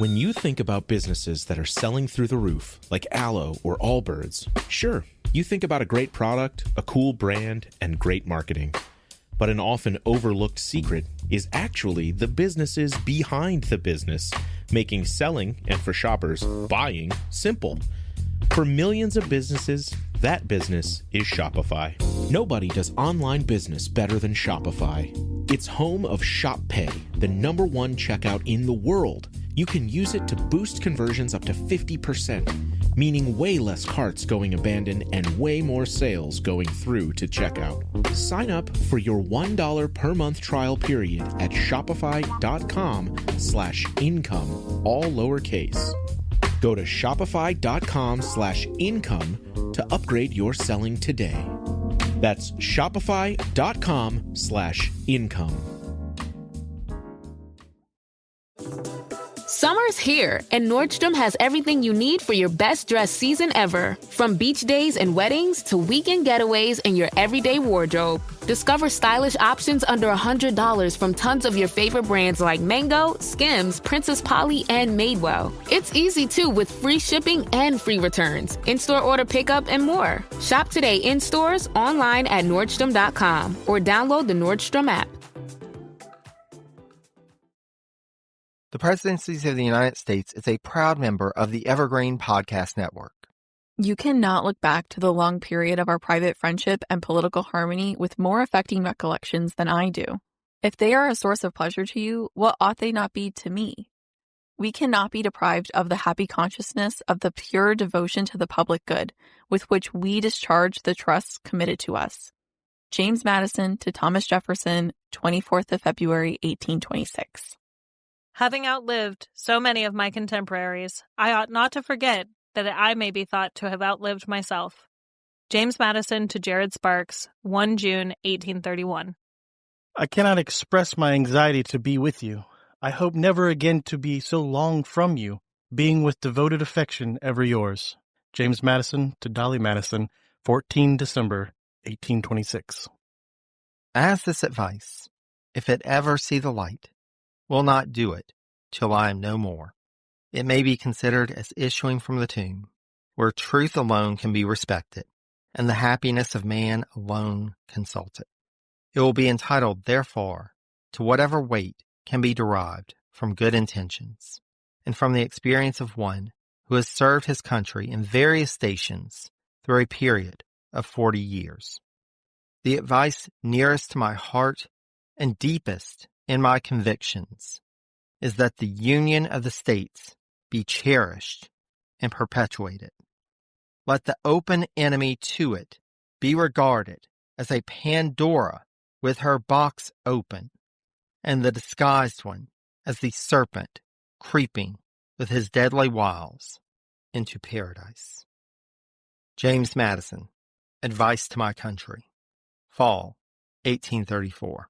When you think about businesses that are selling through the roof, like Aloe or Allbirds, sure, you think about a great product, a cool brand, and great marketing. But an often overlooked secret is actually the businesses behind the business, making selling, and for shoppers, buying, simple. For millions of businesses, that business is Shopify. Nobody does online business better than Shopify. It's home of Shop Pay, the #1 checkout in the world. You can use it to boost conversions up to 50%, meaning way less carts going abandoned and way more sales going through to checkout. Sign up for your $1 per month trial period at shopify.com/income, all lowercase. Go to shopify.com/income to upgrade your selling today. That's shopify.com/income. Summer's here, and Nordstrom has everything you need for your best dress season ever. From beach days and weddings to weekend getaways and your everyday wardrobe. Discover stylish options under $100 from tons of your favorite brands like Mango, Skims, Princess Polly, and Madewell. It's easy, too, with free shipping and free returns, in-store order pickup, and more. Shop today in stores, online at Nordstrom.com, or download the Nordstrom app. The Presidencies of the United States is a proud member of the Evergreen Podcast Network. You cannot look back to the long period of our private friendship and political harmony with more affecting recollections than I do. If they are a source of pleasure to you, what ought they not be to me? We cannot be deprived of the happy consciousness of the pure devotion to the public good with which we discharge the trusts committed to us. James Madison to Thomas Jefferson, 24th of February, 1826. Having outlived so many of my contemporaries, I ought not to forget that I may be thought to have outlived myself. James Madison to Jared Sparks, 1 June, 1831. I cannot express my anxiety to be with you. I hope never again to be so long from you, being with devoted affection ever yours. James Madison to Dolly Madison, 14 December, 1826. As this advice, if it ever see the light, will not do it till I am no more. It may be considered as issuing from the tomb, where truth alone can be respected, and the happiness of man alone consulted. It will be entitled, therefore, to whatever weight can be derived from good intentions, and from the experience of one who has served his country in various stations through a period of 40 years. The advice nearest to my heart and deepest in my convictions is that the union of the states be cherished and perpetuated. Let the open enemy to it be regarded as a Pandora with her box open, and the disguised one as the serpent creeping with his deadly wiles into paradise. James Madison, Advice to My Country, Fall, 1834.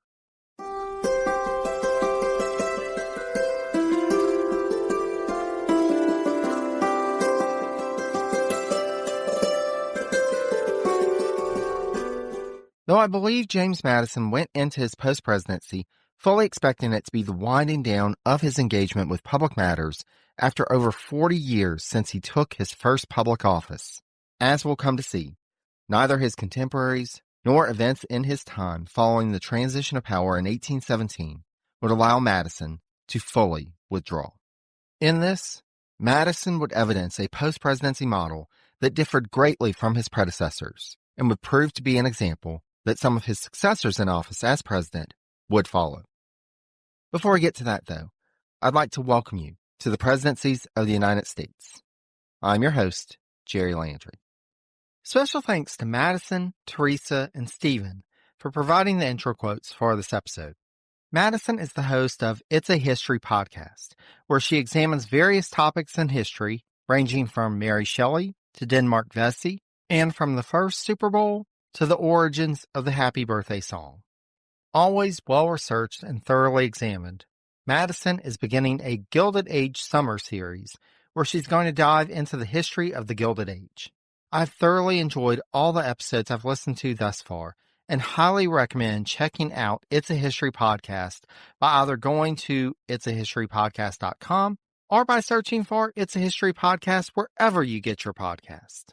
Though I believe James Madison went into his post-presidency fully expecting it to be the winding down of his engagement with public matters after over 40 years since he took his first public office. As we'll come to see, neither his contemporaries nor events in his time following the transition of power in 1817 would allow Madison to fully withdraw. In this, Madison would evidence a post-presidency model that differed greatly from his predecessors and would prove to be an example that some of his successors in office as president would follow. Before we get to that, though, I'd like to welcome you to the Presidencies of the United States. I'm your host, Jerry Landry. Special thanks to Madison, Teresa, and Stephen for providing the intro quotes for this episode. Madison is the host of It's a History podcast, where she examines various topics in history, ranging from Mary Shelley to Denmark Vesey, and from the first Super Bowl to the origins of the Happy Birthday song. Always well-researched and thoroughly examined, Madison is beginning a Gilded Age summer series where she's going to dive into the history of the Gilded Age. I've thoroughly enjoyed all the episodes I've listened to thus far and highly recommend checking out It's a History Podcast by either going to itsahistorypodcast.com or by searching for It's a History Podcast wherever you get your podcast.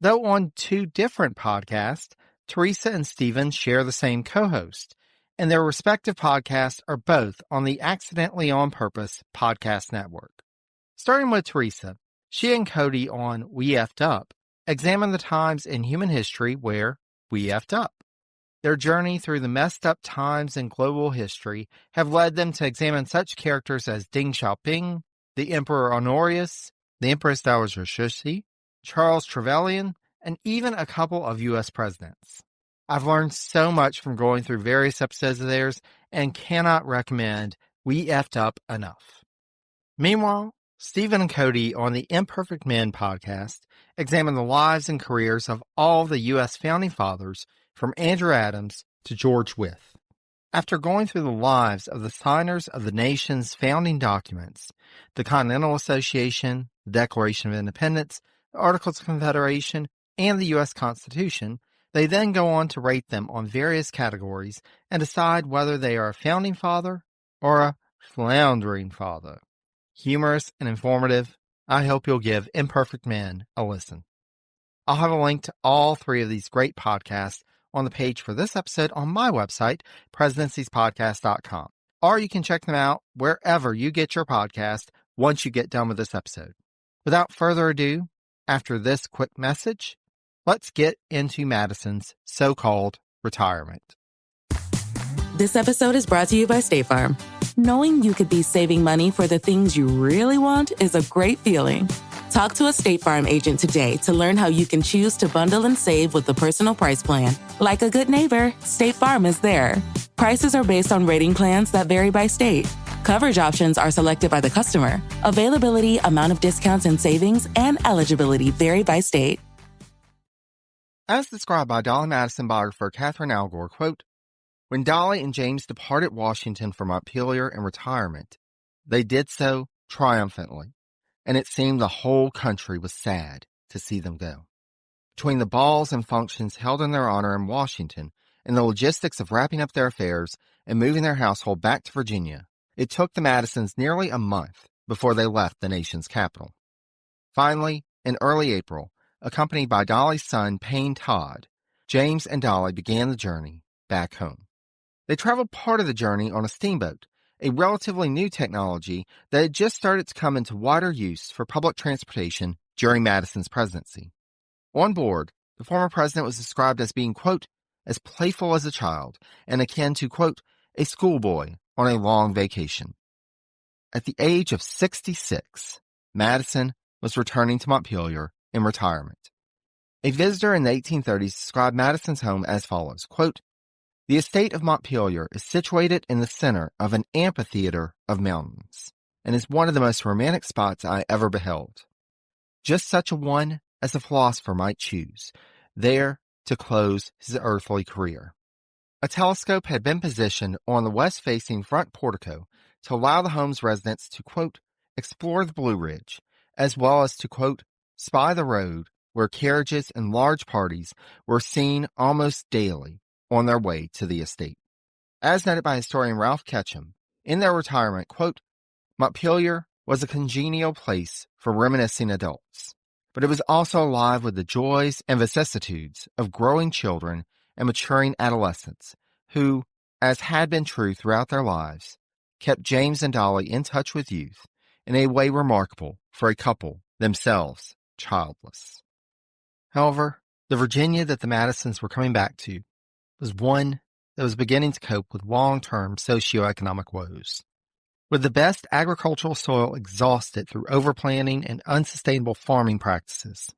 Though on two different podcasts, Teresa and Stephen share the same co-host, and their respective podcasts are both on the Accidentally on Purpose podcast network. Starting with Teresa, she and Cody on We Effed Up examine the times in human history where we effed up. Their journey through the messed up times in global history have led them to examine such characters as Deng Xiaoping, the Emperor Honorius, the Empress Dowager Cixi, Charles Trevelyan, and even a couple of U.S. presidents. I've learned so much from going through various episodes of theirs and cannot recommend We Effed Up enough. Meanwhile, Stephen and Cody on the Imperfect Men podcast examine the lives and careers of all the U.S. founding fathers from Andrew Adams to George Wythe. After going through the lives of the signers of the nation's founding documents, the Continental Association, the Declaration of Independence, the Articles of Confederation, and the U.S. Constitution, they then go on to rate them on various categories and decide whether they are a founding father or a floundering father. Humorous and informative, I hope you'll give Imperfect Men a listen. I'll have a link to all three of these great podcasts on the page for this episode on my website, presidenciespodcast.com. Or you can check them out wherever you get your podcast once you get done with this episode. Without further ado, after this quick message, let's get into Madison's so-called retirement. This episode is brought to you by State Farm. Knowing you could be saving money for the things you really want is a great feeling. Talk to a State Farm agent today to learn how you can choose to bundle and save with the Personal Price Plan. Like a good neighbor, State Farm is there. Prices are based on rating plans that vary by state. Coverage options are selected by the customer. Availability, amount of discounts and savings, and eligibility vary by state. As described by Dolly Madison biographer Catherine Algor, quote, "When Dolly and James departed Washington for Montpelier in retirement, they did so triumphantly, and it seemed the whole country was sad to see them go. Between the balls and functions held in their honor in Washington and the logistics of wrapping up their affairs and moving their household back to Virginia, it took the Madisons nearly a month before they left the nation's capital. Finally, in early April, accompanied by Dolly's son Payne Todd, James and Dolly began the journey back home. They traveled part of the journey on a steamboat, a relatively new technology that had just started to come into wider use for public transportation during Madison's presidency. On board, the former president was described as being, quote, as playful as a child and akin to, quote, a schoolboy on a long vacation. At the age of 66, Madison was returning to Montpelier in retirement. A visitor in the 1830s described Madison's home as follows, quote, the estate of Montpelier is situated in the center of an amphitheater of mountains and is one of the most romantic spots I ever beheld. Just such a one as a philosopher might choose, there to close his earthly career. A telescope had been positioned on the west-facing front portico to allow the home's residents to, quote, explore the Blue Ridge, as well as to, quote, spy the road where carriages and large parties were seen almost daily on their way to the estate. As noted by historian Ralph Ketchum, in their retirement, quote, Montpelier was a congenial place for reminiscing adults, but it was also alive with the joys and vicissitudes of growing children and maturing adolescents who, as had been true throughout their lives, kept James and Dolly in touch with youth in a way remarkable for a couple themselves childless. However, the Virginia that the Madisons were coming back to was one that was beginning to cope with long-term socioeconomic woes. With the best agricultural soil exhausted through overplanting and unsustainable farming practices,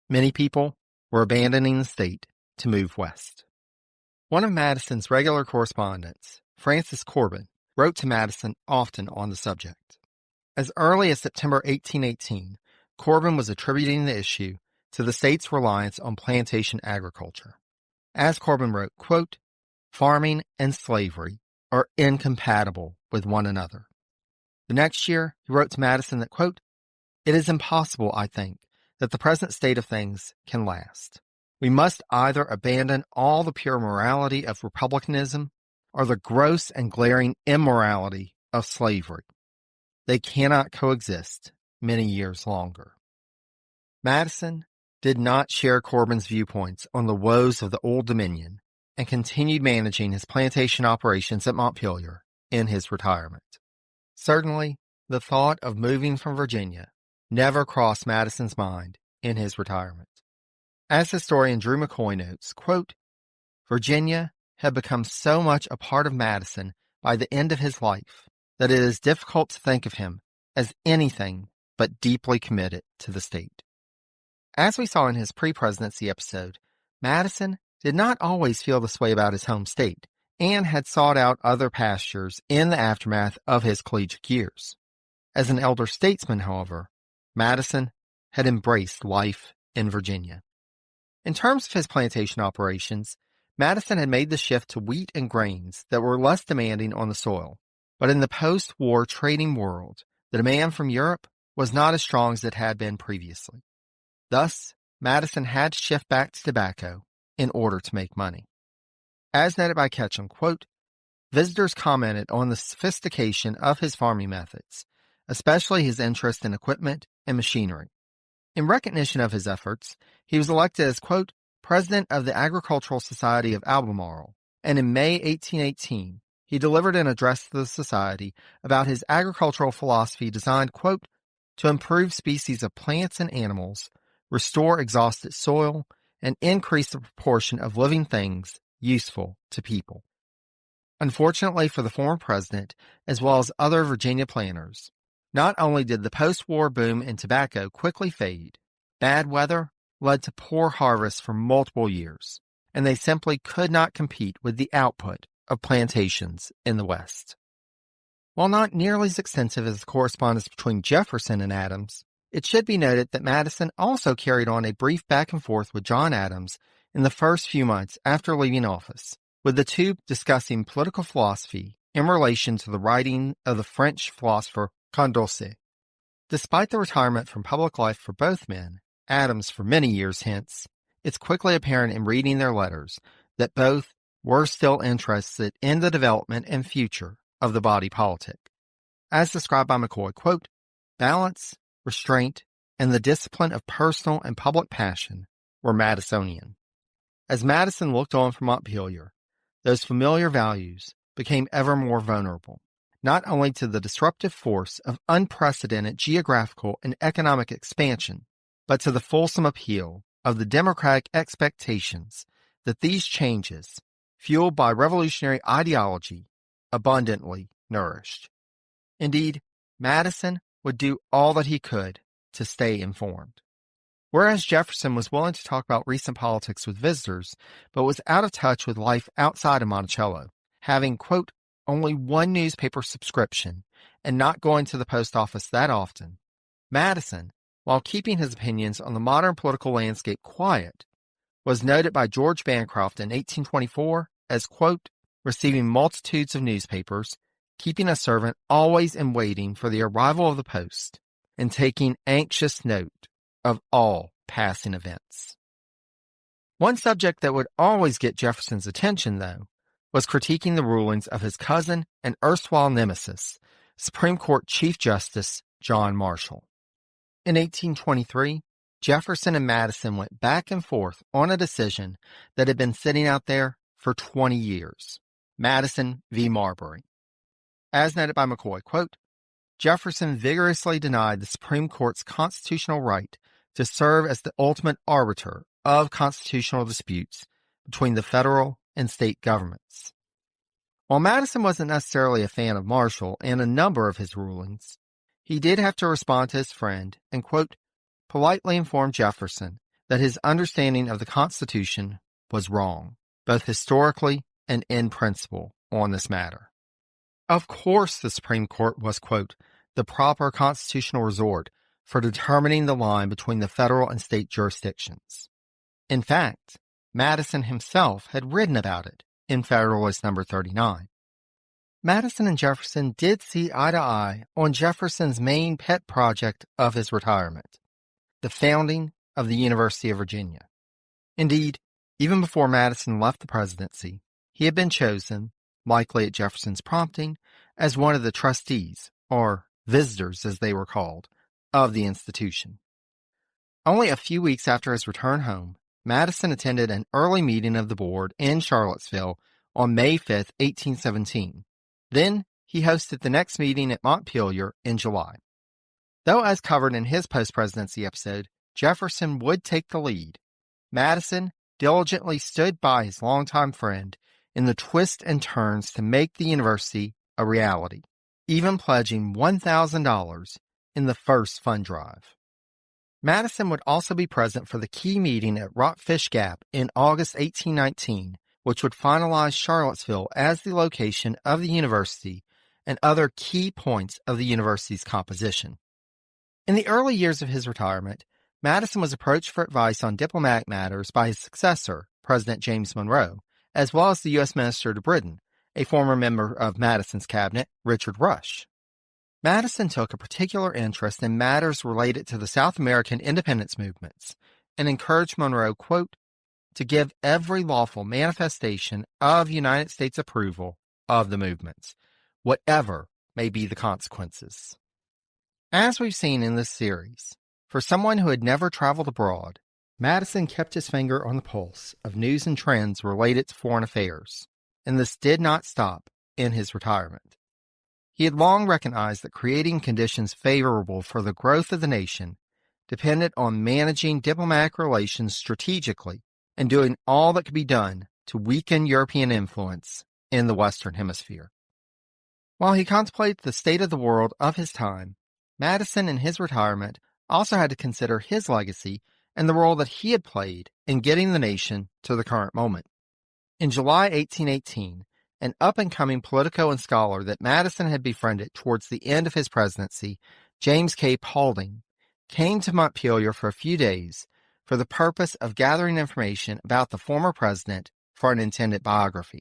many people were abandoning the state to move west. One of Madison's regular correspondents, Francis Corbin, wrote to Madison often on the subject. As early as September 1818, Corbin was attributing the issue to the state's reliance on plantation agriculture. As Corbin wrote, quote, farming and slavery are incompatible with one another. The next year, he wrote to Madison that, quote, it is impossible, I think, that the present state of things can last. We must either abandon all the pure morality of republicanism or the gross and glaring immorality of slavery. they cannot coexist many years longer. Madison did not share Corbin's viewpoints on the woes of the Old Dominion and continued managing his plantation operations at Montpelier in his retirement. Certainly, the thought of moving from Virginia never crossed Madison's mind in his retirement. As historian Drew McCoy notes, quote, Virginia had become so much a part of Madison by the end of his life that it is difficult to think of him as anything but deeply committed to the state. As we saw in his pre-presidency episode, Madison did not always feel this way about his home state and had sought out other pastures in the aftermath of his collegiate years. As an elder statesman, however, Madison had embraced life in Virginia. In terms of his plantation operations, Madison had made the shift to wheat and grains that were less demanding on the soil. But in the post-war trading world, the demand from Europe was not as strong as it had been previously. Thus, Madison had to shift back to tobacco in order to make money. As noted by Ketchum, quote, visitors commented on the sophistication of his farming methods, especially his interest in equipment and machinery. In recognition of his efforts, he was elected as, quote, president of the Agricultural Society of Albemarle, and in May 1818, he delivered an address to the society about his agricultural philosophy designed, quote, to improve species of plants and animals, restore exhausted soil, and increase the proportion of living things useful to people. Unfortunately for the former president, as well as other Virginia planters, not only did the post-war boom in tobacco quickly fade, bad weather led to poor harvests for multiple years, and they simply could not compete with the output of plantations in the West. While not nearly as extensive as the correspondence between Jefferson and Adams, it should be noted that Madison also carried on a brief back and forth with John Adams in the first few months after leaving office, with the two discussing political philosophy in relation to the writing of the French philosopher Condorcet. Despite the retirement from public life for both men, Adams for many years hence, it's quickly apparent in reading their letters that both were still interested in the development and future of the body politic. As described by McCoy, quote, balance, restraint, and the discipline of personal and public passion were Madisonian. As Madison looked on from Montpelier, those familiar values became ever more vulnerable, not only to the disruptive force of unprecedented geographical and economic expansion, but to the fulsome appeal of the democratic expectations that these changes, fueled by revolutionary ideology, abundantly nourished. Indeed, Madison would do all that he could to stay informed. Whereas Jefferson was willing to talk about recent politics with visitors, but was out of touch with life outside of Monticello, having, quote, only one newspaper subscription and not going to the post office that often, Madison, while keeping his opinions on the modern political landscape quiet, was noted by George Bancroft in 1824 as, quote, receiving multitudes of newspapers, keeping a servant always in waiting for the arrival of the post, and taking anxious note of all passing events. One subject that would always get Jefferson's attention, though, was critiquing the rulings of his cousin and erstwhile nemesis, Supreme Court Chief Justice John Marshall. In 1823, Jefferson and Madison went back and forth on a decision that had been sitting out there for 20 years, Madison v. Marbury. As noted by McCoy, quote, Jefferson vigorously denied the Supreme Court's constitutional right to serve as the ultimate arbiter of constitutional disputes between the federal and state governments. While Madison wasn't necessarily a fan of Marshall and a number of his rulings, he did have to respond to his friend and, quote, politely inform Jefferson that his understanding of the Constitution was wrong, both historically and in principle, on this matter. Of course, the Supreme Court was, quote, the proper constitutional resort for determining the line between the federal and state jurisdictions. In fact, Madison himself had written about it in Federalist No. 39. Madison and Jefferson did see eye to eye on Jefferson's main pet project of his retirement, the founding of the University of Virginia. Indeed, even before Madison left the presidency, he had been chosen, likely at Jefferson's prompting, as one of the trustees, or visitors as they were called, of the institution. Only a few weeks after his return home, Madison attended an early meeting of the board in Charlottesville on May 5, 1817. Then he hosted the next meeting at Montpelier in July. Though, as covered in his post-presidency episode, Jefferson would take the lead, Madison diligently stood by his longtime friend in the twists and turns to make the university a reality, even pledging $1,000 in the first fund drive. Madison would also be present for the key meeting at Rockfish Gap in August 1819, which would finalize Charlottesville as the location of the university and other key points of the university's composition. In the early years of his retirement, Madison was approached for advice on diplomatic matters by his successor, President James Monroe, as well as the U.S. Minister to Britain, a former member of Madison's cabinet, Richard Rush. Madison took a particular interest in matters related to the South American independence movements and encouraged Monroe, quote, to give every lawful manifestation of United States approval of the movements, whatever may be the consequences. As we've seen in this series, for someone who had never traveled abroad, Madison kept his finger on the pulse of news and trends related to foreign affairs, and this did not stop in his retirement. He had long recognized that creating conditions favorable for the growth of the nation depended on managing diplomatic relations strategically and doing all that could be done to weaken European influence in the Western Hemisphere. While he contemplated the state of the world of his time, Madison in his retirement also had to consider his legacy and the role that he had played in getting the nation to the current moment. In July 1818, an up-and-coming politico and scholar that Madison had befriended towards the end of his presidency, James K. Paulding, came to Montpelier for a few days for the purpose of gathering information about the former president for an intended biography.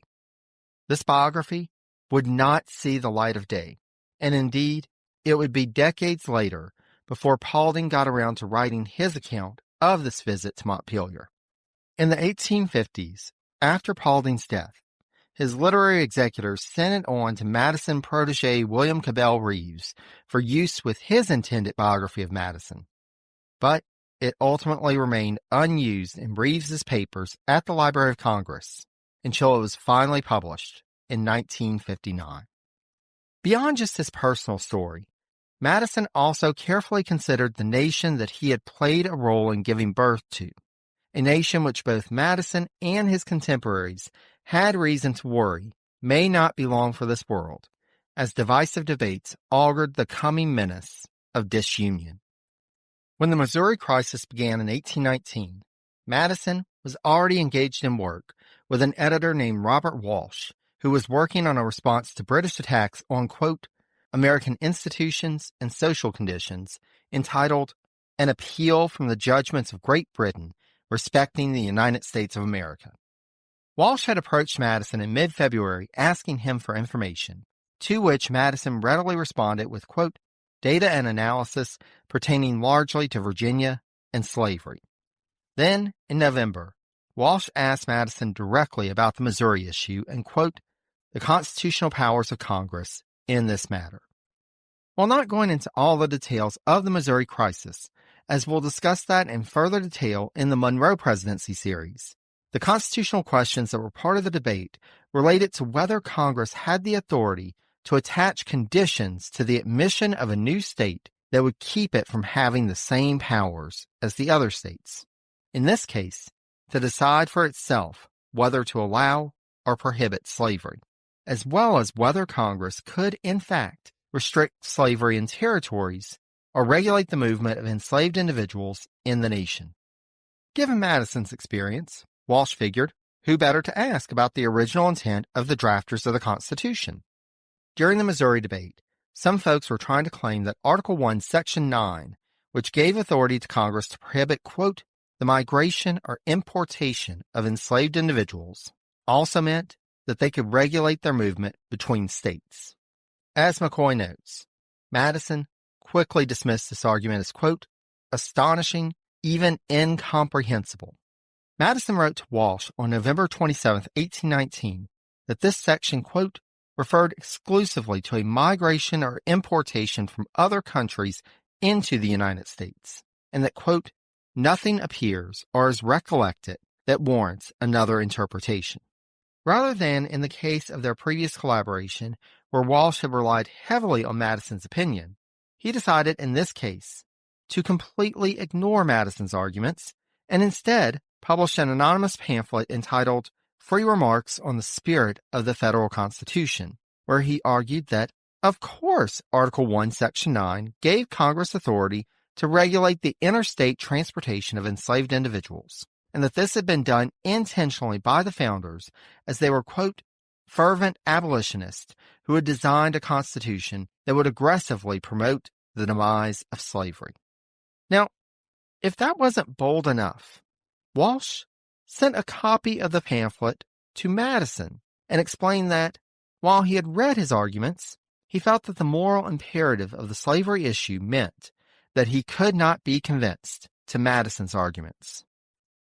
This biography would not see the light of day, and indeed, it would be decades later before Paulding got around to writing his account of this visit to Montpelier. In the 1850s, after Paulding's death, his literary executors sent it on to Madison protege William Cabell Reeves for use with his intended biography of Madison. But it ultimately remained unused in Reeves's papers at the Library of Congress until it was finally published in 1959. Beyond just his personal story, Madison also carefully considered the nation that he had played a role in giving birth to, a nation which both Madison and his contemporaries had reason to worry may not be long for this world, as divisive debates augured the coming menace of disunion. When the Missouri crisis began in 1819, Madison was already engaged in work with an editor named Robert Walsh, who was working on a response to British attacks on, quote, American institutions and social conditions, entitled An Appeal from the Judgments of Great Britain Respecting the United States of America. Walsh had approached Madison in mid-February asking him for information, to which Madison readily responded with, quote, data and analysis pertaining largely to Virginia and slavery. Then, in November, Walsh asked Madison directly about the Missouri issue and, quote, the constitutional powers of Congress in this matter. While not going into all the details of the Missouri crisis, as we'll discuss that in further detail in the Monroe Presidency series, the constitutional questions that were part of the debate related to whether Congress had the authority to attach conditions to the admission of a new state that would keep it from having the same powers as the other states. In this case, to decide for itself whether to allow or prohibit slavery, as well as whether Congress could, in fact, restrict slavery in territories or regulate the movement of enslaved individuals in the nation. Given Madison's experience, Walsh figured, who better to ask about the original intent of the drafters of the Constitution? During the Missouri debate, some folks were trying to claim that Article 1, Section 9, which gave authority to Congress to prohibit, quote, the migration or importation of enslaved individuals, also meant that they could regulate their movement between states. As McCoy notes, Madison quickly dismissed this argument as, quote, astonishing, even incomprehensible. Madison wrote to Walsh on November 27, 1819, that this section, quote, referred exclusively to a migration or importation from other countries into the United States, and that, quote, nothing appears or is recollected that warrants another interpretation. Rather than in the case of their previous collaboration, where Walsh had relied heavily on Madison's opinion, he decided in this case to completely ignore Madison's arguments and instead published an anonymous pamphlet entitled Free Remarks on the Spirit of the Federal Constitution, where he argued that, of course, Article 1, Section 9 gave Congress authority to regulate the interstate transportation of enslaved individuals, and that this had been done intentionally by the founders as they were, quote, fervent abolitionists who had designed a constitution that would aggressively promote the demise of slavery. Now, if that wasn't bold enough, Walsh sent a copy of the pamphlet to Madison and explained that, while he had read his arguments, he felt that the moral imperative of the slavery issue meant that he could not be convinced to Madison's arguments.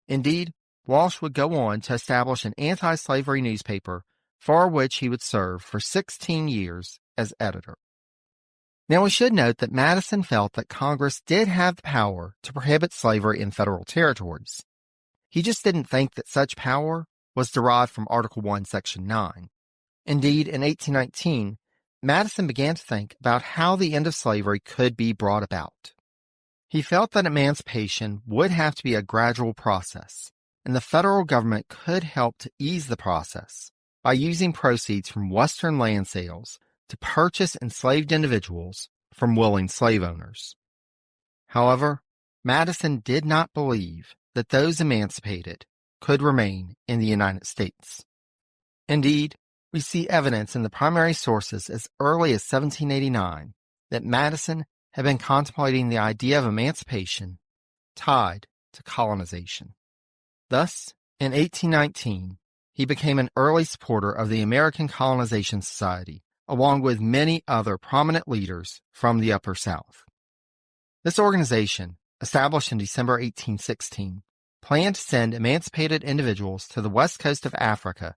Indeed, Walsh would go on to establish an anti-slavery newspaper for which he would serve for 16 years as editor. Now, we should note that Madison felt that Congress did have the power to prohibit slavery in federal territories. He just didn't think that such power was derived from Article 1, Section 9. Indeed, in 1819, Madison began to think about how the end of slavery could be brought about. He felt that emancipation would have to be a gradual process, and the federal government could help to ease the process by using proceeds from Western land sales to purchase enslaved individuals from willing slave owners. However, Madison did not believe that those emancipated could remain in the United States. Indeed, we see evidence in the primary sources as early as 1789 that Madison had been contemplating the idea of emancipation tied to colonization. Thus, in 1819, he became an early supporter of the American Colonization Society, along with many other prominent leaders from the Upper South. This organization, established in December 1816, planned to send emancipated individuals to the west coast of Africa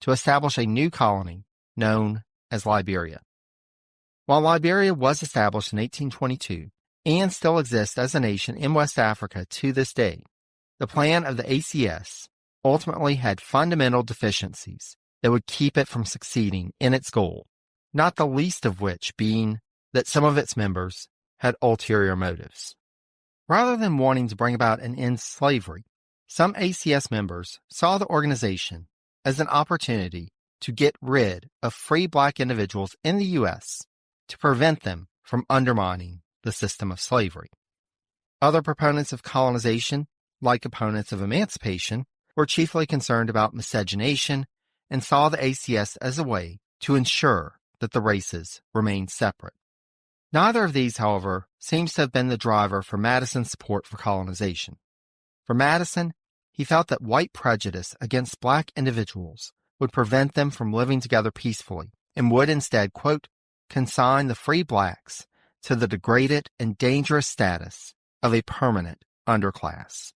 to establish a new colony known as Liberia. While Liberia was established in 1822 and still exists as a nation in West Africa to this day, the plan of the ACS ultimately had fundamental deficiencies that would keep it from succeeding in its goal, not the least of which being that some of its members had ulterior motives. Rather than wanting to bring about an end to slavery, some ACS members saw the organization as an opportunity to get rid of free black individuals in the U.S. to prevent them from undermining the system of slavery. Other proponents of colonization, like opponents of emancipation, were chiefly concerned about miscegenation and saw the ACS as a way to ensure that the races remained separate. Neither of these, however, seems to have been the driver for Madison's support for colonization. For Madison, he felt that white prejudice against black individuals would prevent them from living together peacefully and would instead, quote, consign the free blacks to the degraded and dangerous status of a permanent underclass.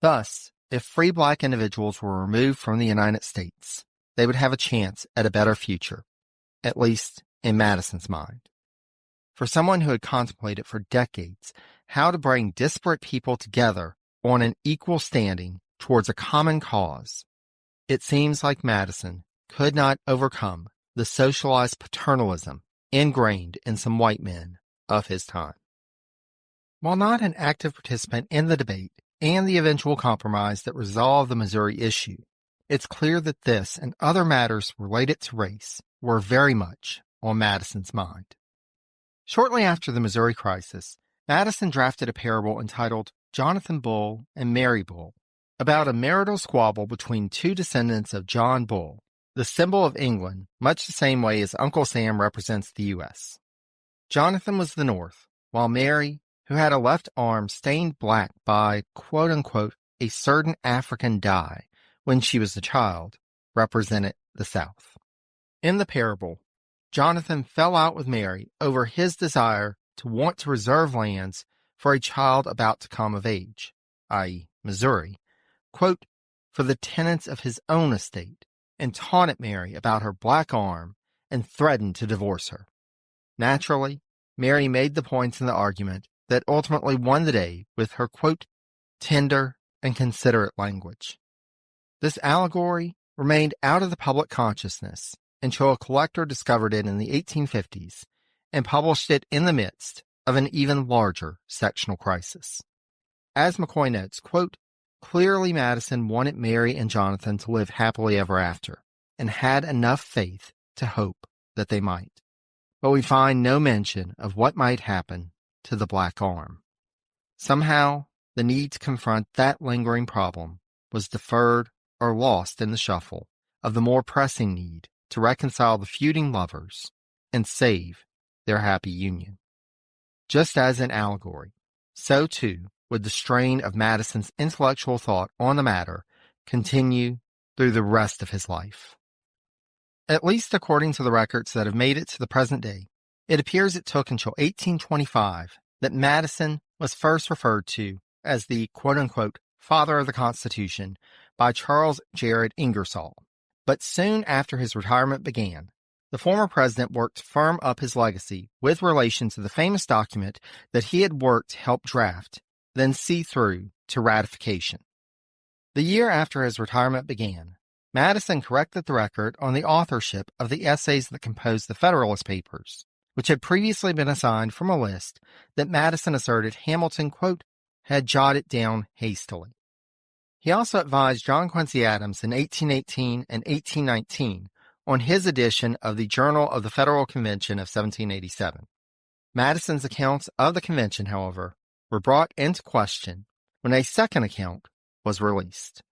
Thus, if free black individuals were removed from the United States, they would have a chance at a better future, at least in Madison's mind. For someone who had contemplated for decades how to bring disparate people together on an equal standing towards a common cause, it seems like Madison could not overcome the socialized paternalism ingrained in some white men of his time. While not an active participant in the debate and the eventual compromise that resolved the Missouri issue, it's clear that this and other matters related to race were very much on Madison's mind. Shortly after the Missouri crisis, Madison drafted a parable entitled Jonathan Bull and Mary Bull, about a marital squabble between two descendants of John Bull, the symbol of England, much the same way as Uncle Sam represents the U.S. Jonathan was the North, while Mary, who had a left arm stained black by, quote-unquote, a certain African dye when she was a child, represented the South. In the parable, Jonathan fell out with Mary over his desire to want to reserve lands for a child about to come of age, i.e., Missouri, quote, for the tenants of his own estate, and taunted Mary about her black arm and threatened to divorce her. Naturally, Mary made the points in the argument that ultimately won the day with her, quote, tender and considerate language. This allegory remained out of the public consciousness until a collector discovered it in the 1850s and published it in the midst of an even larger sectional crisis. As McCoy notes, quote, clearly Madison wanted Mary and Jonathan to live happily ever after and had enough faith to hope that they might. But we find no mention of what might happen to the black arm. Somehow, the need to confront that lingering problem was deferred or lost in the shuffle of the more pressing need to reconcile the feuding lovers and save their happy union. Just as in allegory, so too would the strain of Madison's intellectual thought on the matter continue through the rest of his life. At least according to the records that have made it to the present day, it appears it took until 1825 that Madison was first referred to as the quote-unquote father of the Constitution by Charles Jared Ingersoll. But soon after his retirement began, the former president worked to firm up his legacy with relation to the famous document that he had worked to help draft, then see through to ratification. The year after his retirement began, Madison corrected the record on the authorship of the essays that composed the Federalist Papers, which had previously been assigned from a list that Madison asserted Hamilton, quote, had jotted down hastily. He also advised John Quincy Adams in 1818 and 1819 on his edition of the Journal of the Federal Convention of 1787. Madison's accounts of the convention, however, were brought into question when a second account was released.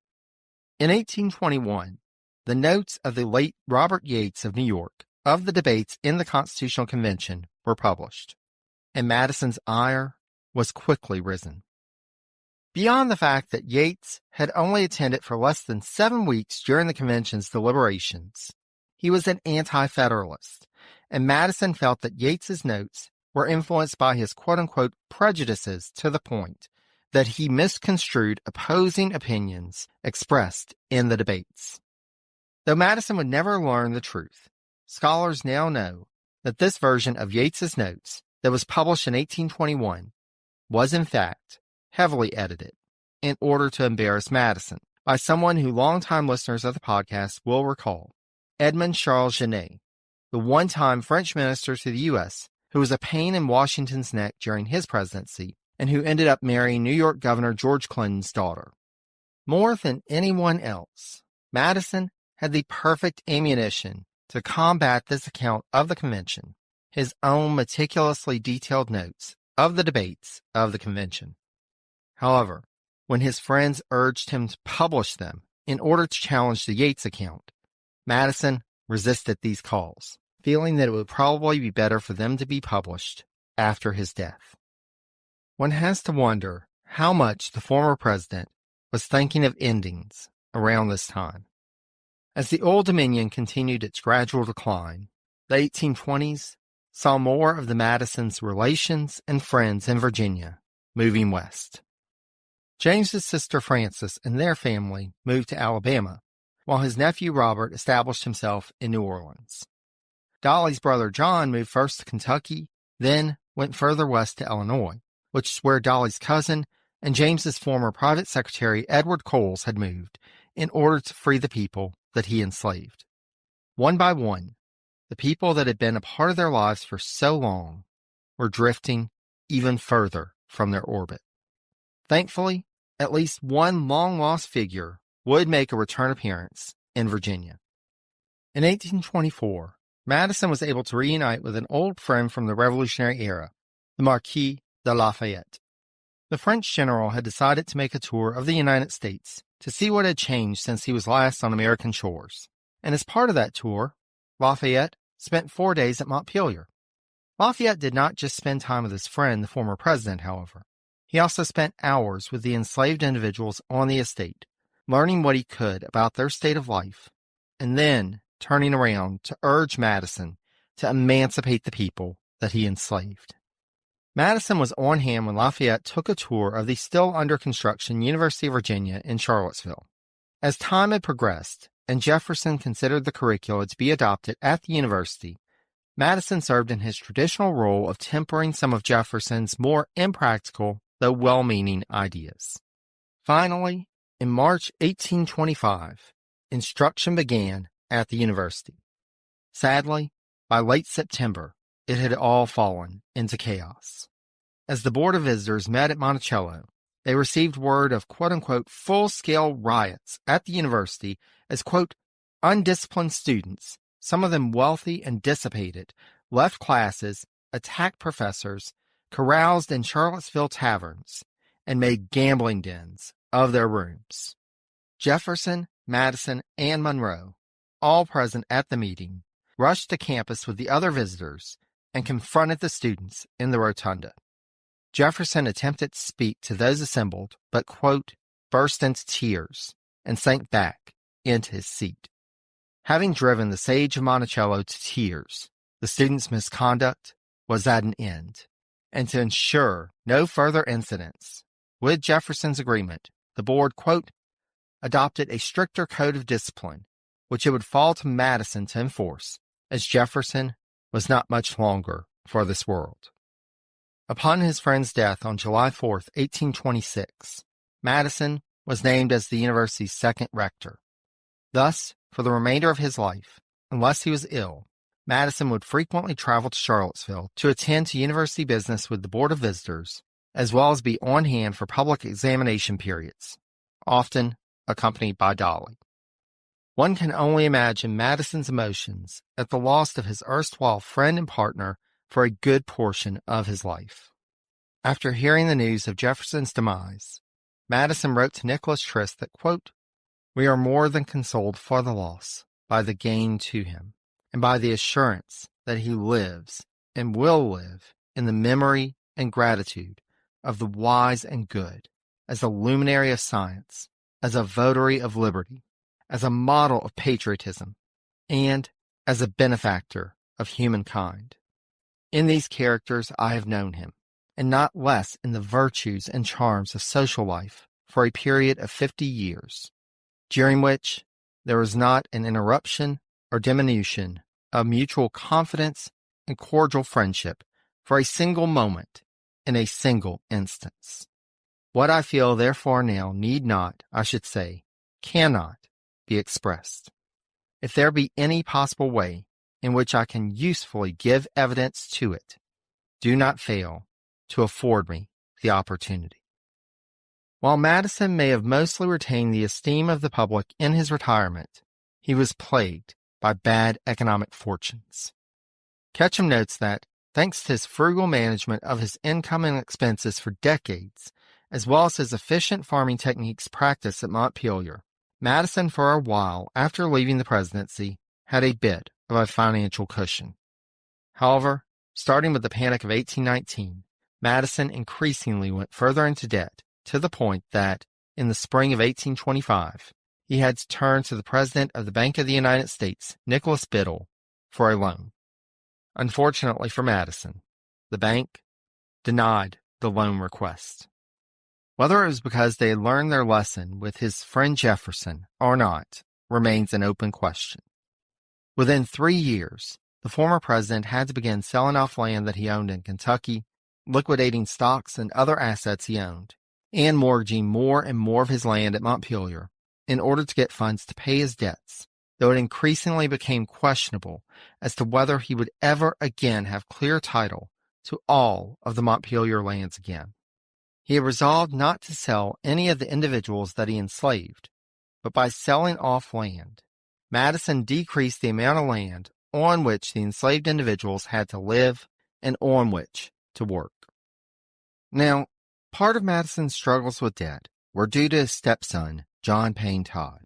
In 1821, the notes of the late Robert Yates of New York of the debates in the Constitutional Convention were published, and Madison's ire was quickly risen. Beyond the fact that Yates had only attended for less than 7 weeks during the convention's deliberations, he was an anti-federalist, and Madison felt that Yates's notes were influenced by his quote-unquote prejudices to the point that he misconstrued opposing opinions expressed in the debates. Though Madison would never learn the truth, scholars now know that this version of Yates's notes that was published in 1821 was in fact heavily edited in order to embarrass Madison by someone who longtime listeners of the podcast will recall, Edmond Charles Genet, the one-time French minister to the U.S. who was a pain in Washington's neck during his presidency and who ended up marrying New York Governor George Clinton's daughter. More than anyone else, Madison had the perfect ammunition to combat this account of the convention, his own meticulously detailed notes of the debates of the convention. However, when his friends urged him to publish them in order to challenge the Yates account, Madison resisted these calls, feeling that it would probably be better for them to be published after his death. One has to wonder how much the former president was thinking of endings around this time. As the Old Dominion continued its gradual decline, the 1820s saw more of the Madison's relations and friends in Virginia moving west. James's sister Frances and their family moved to Alabama, while his nephew Robert established himself in New Orleans. Dolly's brother John moved first to Kentucky, then went further west to Illinois, which is where Dolly's cousin and James's former private secretary Edward Coles had moved in order to free the people that he enslaved. One by one, the people that had been a part of their lives for so long were drifting even further from their orbit. Thankfully, at least one long-lost figure would make a return appearance in Virginia. In 1824, Madison was able to reunite with an old friend from the Revolutionary era, the Marquis de Lafayette. The French general had decided to make a tour of the United States to see what had changed since he was last on American shores, and as part of that tour, Lafayette spent 4 days at Montpelier. Lafayette did not just spend time with his friend, the former president, however. He also spent hours with the enslaved individuals on the estate, learning what he could about their state of life, and then turning around to urge Madison to emancipate the people that he enslaved. Madison was on hand when Lafayette took a tour of the still under construction University of Virginia in Charlottesville. As time had progressed, and Jefferson considered the curricula to be adopted at the university, Madison served in his traditional role of tempering some of Jefferson's more impractical, though well-meaning ideas. Finally, in March 1825, instruction began at the university. Sadly, by late September, it had all fallen into chaos. As the Board of Visitors met at Monticello, they received word of quote-unquote full-scale riots at the university as, quote, undisciplined students, some of them wealthy and dissipated, left classes, attacked professors, caroused in Charlottesville taverns, and made gambling dens of their rooms. Jefferson, Madison, and Monroe, all present at the meeting, rushed to campus with the other visitors and confronted the students in the rotunda. Jefferson attempted to speak to those assembled, but, quote, burst into tears and sank back into his seat. Having driven the sage of Monticello to tears, the students' misconduct was at an end, and to ensure no further incidents, with Jefferson's agreement, the board, quote, adopted a stricter code of discipline, which it would fall to Madison to enforce, as Jefferson was not much longer for this world. Upon his friend's death on July 4, 1826, Madison was named as the university's second rector. Thus, for the remainder of his life, unless he was ill, Madison would frequently travel to Charlottesville to attend to university business with the Board of Visitors, as well as be on hand for public examination periods, often accompanied by Dolly. One can only imagine Madison's emotions at the loss of his erstwhile friend and partner for a good portion of his life. After hearing the news of Jefferson's demise, Madison wrote to Nicholas Trist that, quote, we are more than consoled for the loss by the gain to him, and by the assurance that he lives and will live in the memory and gratitude of the wise and good, as a luminary of science, as a votary of liberty, as a model of patriotism, and as a benefactor of humankind. In these characters I have known him, and not less in the virtues and charms of social life for a period of 50 years, during which there was not an interruption or diminution of mutual confidence and cordial friendship for a single moment in a single instance. What I feel therefore now need not, I should say, cannot be expressed. If there be any possible way in which I can usefully give evidence to it, do not fail to afford me the opportunity. While Madison may have mostly retained the esteem of the public in his retirement, he was plagued by bad economic fortunes. Ketchum notes that, thanks to his frugal management of his income and expenses for decades, as well as his efficient farming techniques practiced at Montpelier, Madison, for a while after leaving the presidency, had a bit of a financial cushion. However, starting with the Panic of 1819, Madison increasingly went further into debt, to the point that, in the spring of 1825, he had to turn to the President of the Bank of the United States, Nicholas Biddle, for a loan. Unfortunately for Madison, the bank denied the loan request. Whether it was because they had learned their lesson with his friend Jefferson or not remains an open question. Within 3 years, the former president had to begin selling off land that he owned in Kentucky, liquidating stocks and other assets he owned, and mortgaging more and more of his land at Montpelier in order to get funds to pay his debts, though it increasingly became questionable as to whether he would ever again have clear title to all of the Montpelier lands again. He had resolved not to sell any of the individuals that he enslaved, but by selling off land, Madison decreased the amount of land on which the enslaved individuals had to live and on which to work. Now, part of Madison's struggles with debt were due to his stepson, John Payne Todd.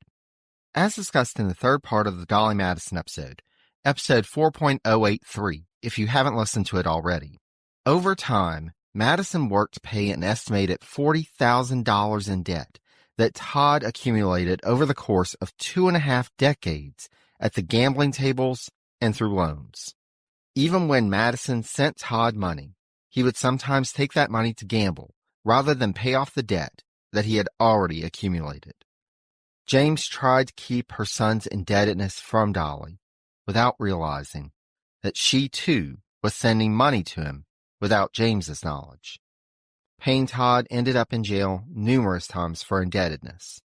As discussed in the third part of the Dolly Madison episode 4.083, if you haven't listened to it already, over time, Madison worked to pay an estimated $40,000 in debt that Todd accumulated over the course of 2.5 decades at the gambling tables and through loans. Even when Madison sent Todd money, he would sometimes take that money to gamble rather than pay off the debt that he had already accumulated. James tried to keep her son's indebtedness from Dolly without realizing that she too was sending money to him without James's knowledge. Payne Todd ended up in jail numerous times for indebtedness,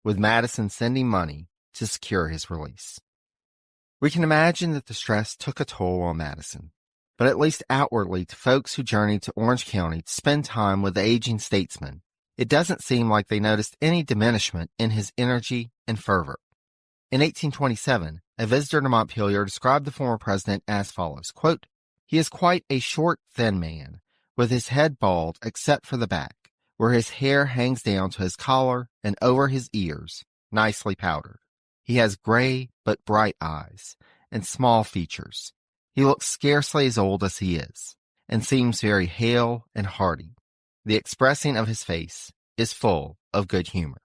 with Madison sending money to secure his release. We can imagine that the stress took a toll on Madison, but at least outwardly to folks who journeyed to Orange County to spend time with the aging statesman, it doesn't seem like they noticed any diminishment in his energy and fervor. In 1827, a visitor to Montpelier described the former president as follows, quote, "He is quite a short, thin man, with his head bald except for the back, where his hair hangs down to his collar and over his ears, nicely powdered. He has gray but bright eyes and small features. He looks scarcely as old as he is, and seems very hale and hearty. The expressing of his face is full of good humor."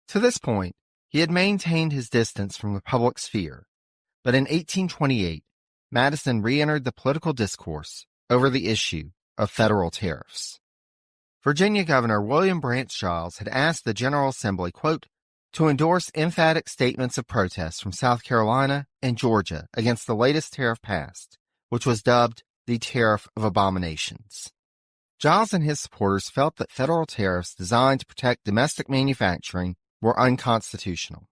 To this point, he had maintained his distance from the public sphere, but in 1828, Madison re-entered the political discourse over the issue of federal tariffs. Virginia Governor William Branch Giles had asked the General Assembly, quote, to endorse emphatic statements of protest from South Carolina and Georgia against the latest tariff passed, which was dubbed the Tariff of Abominations. Giles and his supporters felt that federal tariffs designed to protect domestic manufacturing were unconstitutional.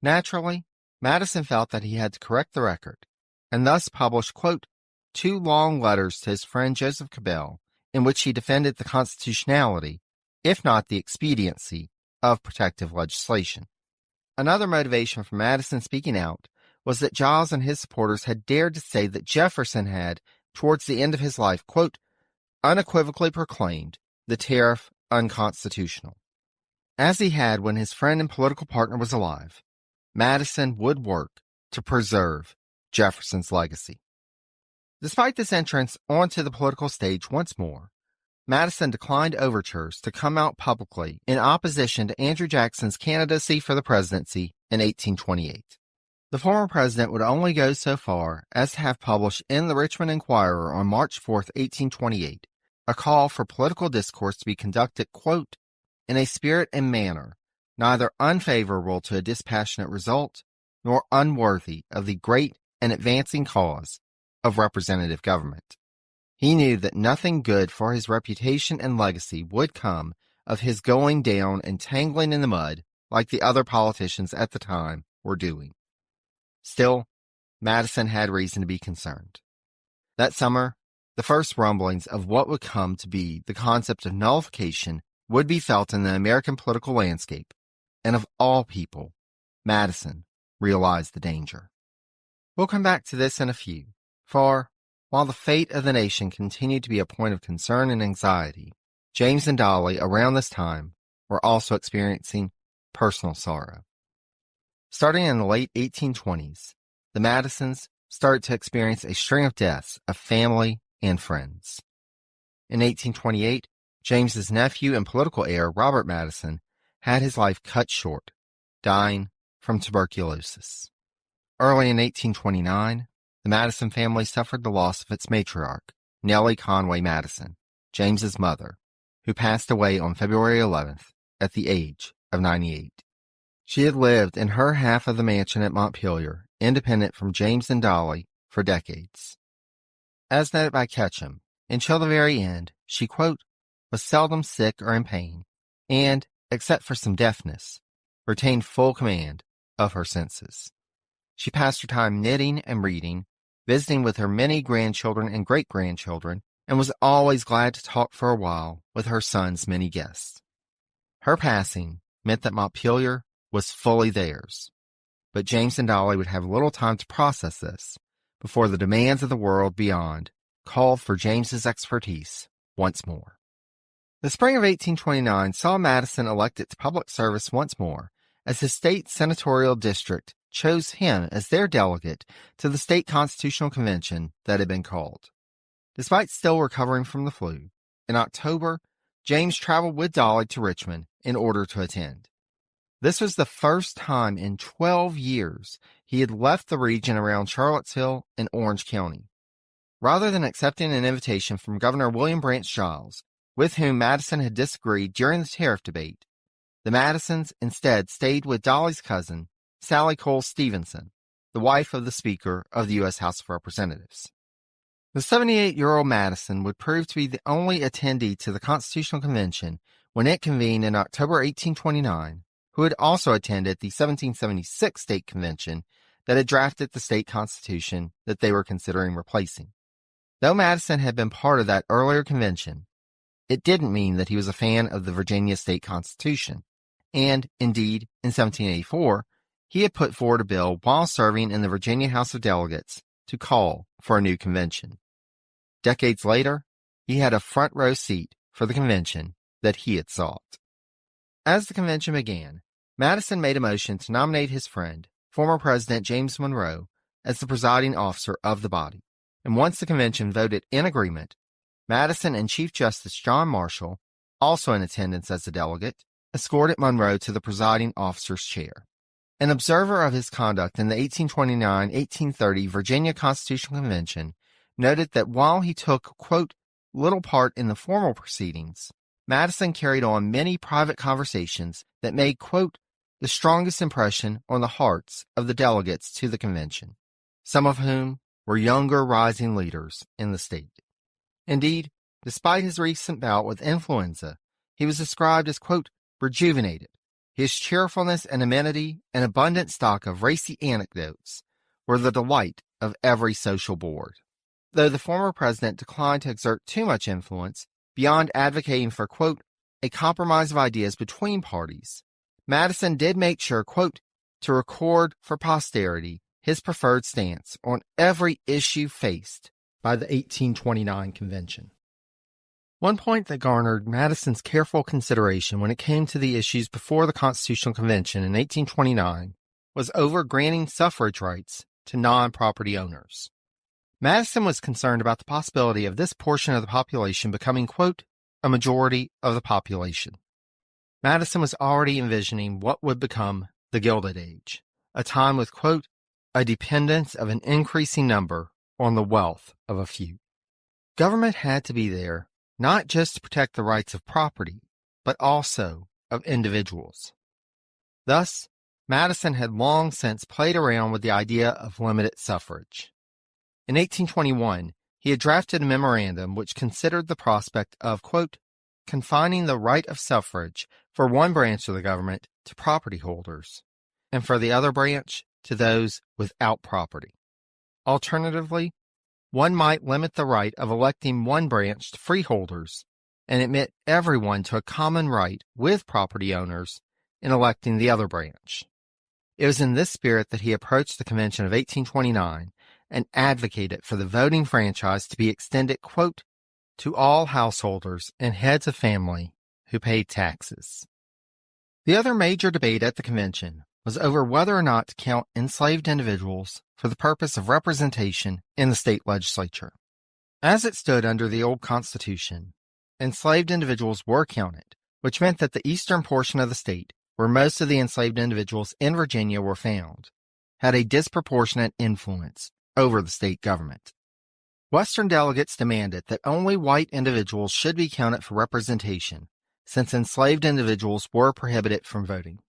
Naturally, Madison felt that he had to correct the record, and thus published, quote, 2 long letters to his friend Joseph Cabell, in which he defended the constitutionality, if not the expediency, of protective legislation. Another motivation for Madison speaking out was that Giles and his supporters had dared to say that Jefferson had, towards the end of his life, quote, unequivocally proclaimed the tariff unconstitutional. As he had when his friend and political partner was alive, Madison would work to preserve Jefferson's legacy. Despite this entrance onto the political stage once more, Madison declined overtures to come out publicly in opposition to Andrew Jackson's candidacy for the presidency in 1828. The former president would only go so far as to have published in the Richmond Enquirer on March 4, 1828, a call for political discourse to be conducted, quote, in a spirit and manner neither unfavorable to a dispassionate result nor unworthy of the great and advancing cause of representative government. He knew that nothing good for his reputation and legacy would come of his going down and tangling in the mud like the other politicians at the time were doing. Still, Madison had reason to be concerned. That summer, the first rumblings of what would come to be the concept of nullification would be felt in the American political landscape, and of all people, Madison realized the danger. We'll come back to this in a few, for while the fate of the nation continued to be a point of concern and anxiety, James and Dolly around this time were also experiencing personal sorrow. Starting in the late 1820s, the Madisons started to experience a string of deaths of family and friends. In 1828, James's nephew and political heir, Robert Madison, had his life cut short, dying from tuberculosis. Early in 1829, the Madison family suffered the loss of its matriarch, Nellie Conway Madison, James's mother, who passed away on February 11th at the age of 98. She had lived in her half of the mansion at Montpelier, independent from James and Dolly, for decades. As noted by Ketchum, until the very end, she, quote, was seldom sick or in pain, and, except for some deafness, retained full command of her senses. She passed her time knitting and reading, visiting with her many grandchildren and great-grandchildren, and was always glad to talk for a while with her son's many guests. Her passing meant that Montpelier was fully theirs, but James and Dolly would have little time to process this before the demands of the world beyond called for James's expertise once more. The spring of 1829 saw Madison elected to public service once more, as his state senatorial district chose him as their delegate to the state constitutional convention that had been called. Despite still recovering from the flu, in October, James traveled with Dolly to Richmond in order to attend. This was the first time in 12 years he had left the region around Charlottesville and Orange County. Rather than accepting an invitation from Governor William Branch Giles, with whom Madison had disagreed during the tariff debate, The Madisons instead stayed with Dolly's cousin, Sally Cole Stevenson, the wife of the Speaker of the U.S. House of Representatives. The 78-year-old Madison would prove to be the only attendee to the Constitutional Convention when it convened in October 1829, who had also attended the 1776 State Convention that had drafted the state constitution that they were considering replacing. Though Madison had been part of that earlier convention, it didn't mean that he was a fan of the Virginia state constitution, and, indeed, in 1784, he had put forward a bill while serving in the Virginia House of Delegates to call for a new convention. Decades later, he had a front row seat for the convention that he had sought. As the convention began, Madison made a motion to nominate his friend, former President James Monroe, as the presiding officer of the body, and once the convention voted in agreement, Madison and Chief Justice John Marshall, also in attendance as a delegate, escorted Monroe to the presiding officer's chair. An observer of his conduct in the 1829-1830 Virginia Constitutional Convention noted that while he took, quote, little part in the formal proceedings, Madison carried on many private conversations that made, quote, the strongest impression on the hearts of the delegates to the convention, some of whom were younger rising leaders in the state. Indeed, despite his recent bout with influenza, he was described as, quote, rejuvenated. His cheerfulness and amenity and abundant stock of racy anecdotes were the delight of every social board. Though the former president declined to exert too much influence beyond advocating for, quote, a compromise of ideas between parties, Madison did make sure, quote, to record for posterity his preferred stance on every issue faced by the 1829 convention. One point that garnered Madison's careful consideration when it came to the issues before the Constitutional Convention in 1829 was over granting suffrage rights to non-property owners. Madison was concerned about the possibility of this portion of the population becoming, quote, a majority of the population. Madison was already envisioning what would become the Gilded Age, a time with, quote, a dependence of an increasing number on the wealth of a few. Government had to be there not just to protect the rights of property, but also of individuals. Thus, Madison had long since played around with the idea of limited suffrage. In 1821, he had drafted a memorandum which considered the prospect of, quote, confining the right of suffrage for one branch of the government to property holders, and for the other branch to those without property. Alternatively, one might limit the right of electing one branch to freeholders and admit everyone to a common right with property owners in electing the other branch. It was in this spirit that he approached the Convention of 1829 and advocated for the voting franchise to be extended, quote, to all householders and heads of family who paid taxes. The other major debate at the convention was over whether or not to count enslaved individuals for the purpose of representation in the state legislature. As it stood under the old Constitution, enslaved individuals were counted, which meant that the eastern portion of the state, where most of the enslaved individuals in Virginia were found, had a disproportionate influence over the state government. Western delegates demanded that only white individuals should be counted for representation, since enslaved individuals were prohibited from voting.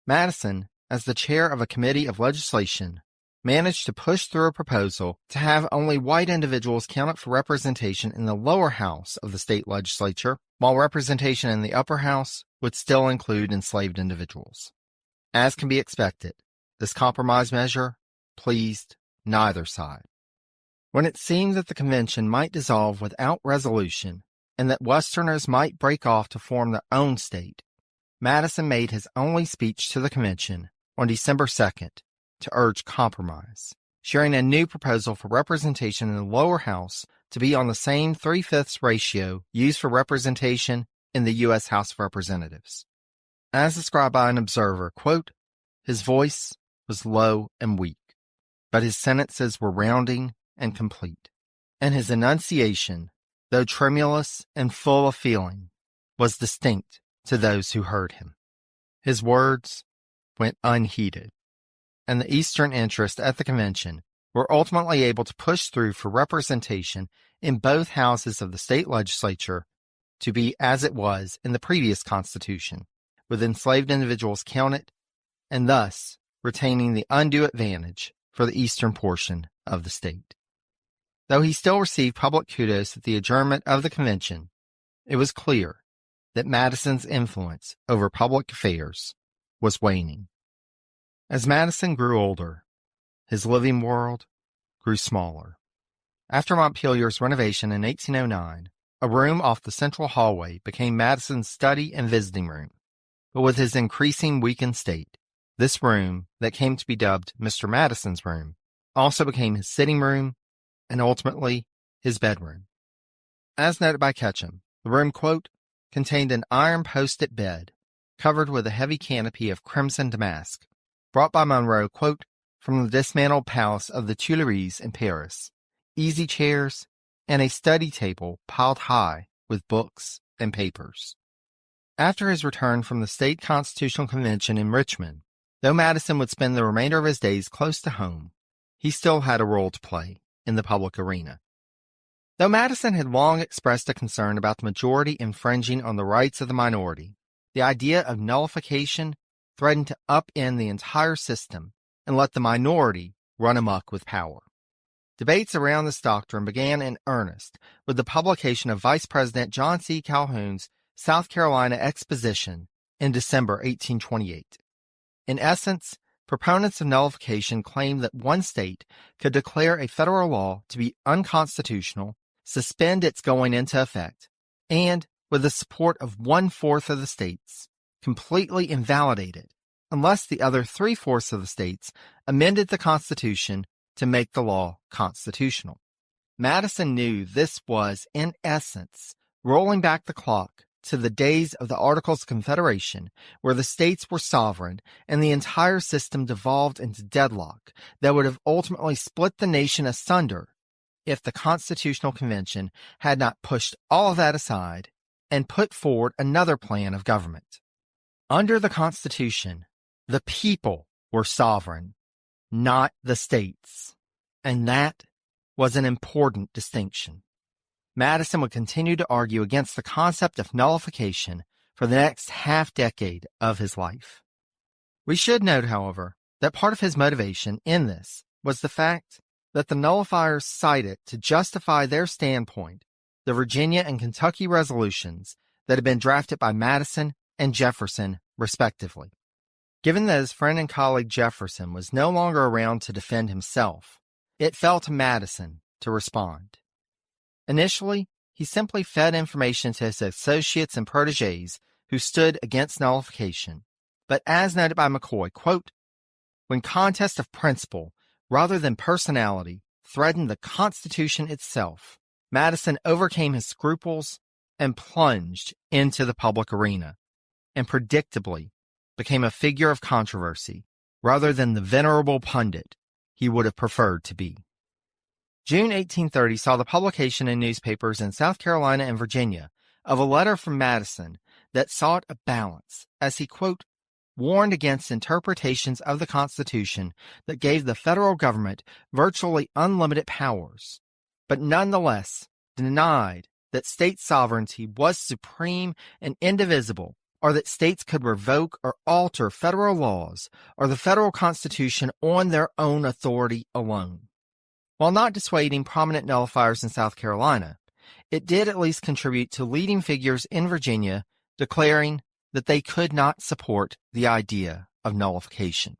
Madison, as the chair of a committee of legislation, managed to push through a proposal to have only white individuals counted for representation in the lower house of the state legislature, while representation in the upper house would still include enslaved individuals. As can be expected, this compromise measure pleased neither side. When it seemed that the convention might dissolve without resolution and that Westerners might break off to form their own state, Madison made his only speech to the convention on December 2nd to urge compromise, sharing a new proposal for representation in the lower house to be on the same 3/5 ratio used for representation in the U.S. House of Representatives. As described by an observer, quote, his voice was low and weak, but his sentences were rounding and complete, and his enunciation, though tremulous and full of feeling, was distinct to those who heard him. His words went unheeded, and the Eastern interests at the convention were ultimately able to push through for representation in both houses of the state legislature to be as it was in the previous Constitution, with enslaved individuals counted, and thus retaining the undue advantage for the eastern portion of the state. Though he still received public kudos at the adjournment of the convention, it was clear that Madison's influence over public affairs was waning. As Madison grew older, his living world grew smaller. After Montpelier's renovation in 1809, a room off the central hallway became Madison's study and visiting room. But with his increasing weakened state, this room, that came to be dubbed Mr. Madison's room, also became his sitting room and ultimately his bedroom. As noted by Ketchum, the room, quote, contained an iron-posted bed covered with a heavy canopy of crimson damask, brought by Monroe, quote, from the dismantled palace of the Tuileries in Paris, easy chairs, and a study table piled high with books and papers. After his return from the State Constitutional Convention in Richmond, though Madison would spend the remainder of his days close to home, he still had a role to play in the public arena. Though Madison had long expressed a concern about the majority infringing on the rights of the minority, the idea of nullification threatened to upend the entire system and let the minority run amok with power. Debates around this doctrine began in earnest with the publication of Vice President John C. Calhoun's South Carolina Exposition in December 1828. In essence, proponents of nullification claimed that one state could declare a federal law to be unconstitutional, suspend its going into effect, and, with the support of 1/4 of the states, completely invalidate it, unless the other 3/4 of the states amended the Constitution to make the law constitutional. Madison knew this was, in essence, rolling back the clock to the days of the Articles of Confederation, where the states were sovereign and the entire system devolved into deadlock that would have ultimately split the nation asunder if the Constitutional Convention had not pushed all of that aside and put forward another plan of government. Under the Constitution, the people were sovereign, not the states, and that was an important distinction. Madison would continue to argue against the concept of nullification for the next half-decade of his life. We should note, however, that part of his motivation in this was the fact that the nullifiers cited to justify their standpoint the Virginia and Kentucky resolutions that had been drafted by Madison and Jefferson, respectively. Given that his friend and colleague Jefferson was no longer around to defend himself, it fell to Madison to respond. Initially, he simply fed information to his associates and protégés who stood against nullification. But as noted by McCoy, quote, when contest of principle rather than personality threatened the Constitution itself, Madison overcame his scruples and plunged into the public arena, and predictably became a figure of controversy rather than the venerable pundit he would have preferred to be. June 1830 saw the publication in newspapers in South Carolina and Virginia of a letter from Madison that sought a balance as he, quote, warned against interpretations of the Constitution that gave the federal government virtually unlimited powers, but nonetheless denied that state sovereignty was supreme and indivisible, or that states could revoke or alter federal laws or the federal Constitution on their own authority alone. While not dissuading prominent nullifiers in South Carolina, it did at least contribute to leading figures in Virginia declaring that they could not support the idea of nullification.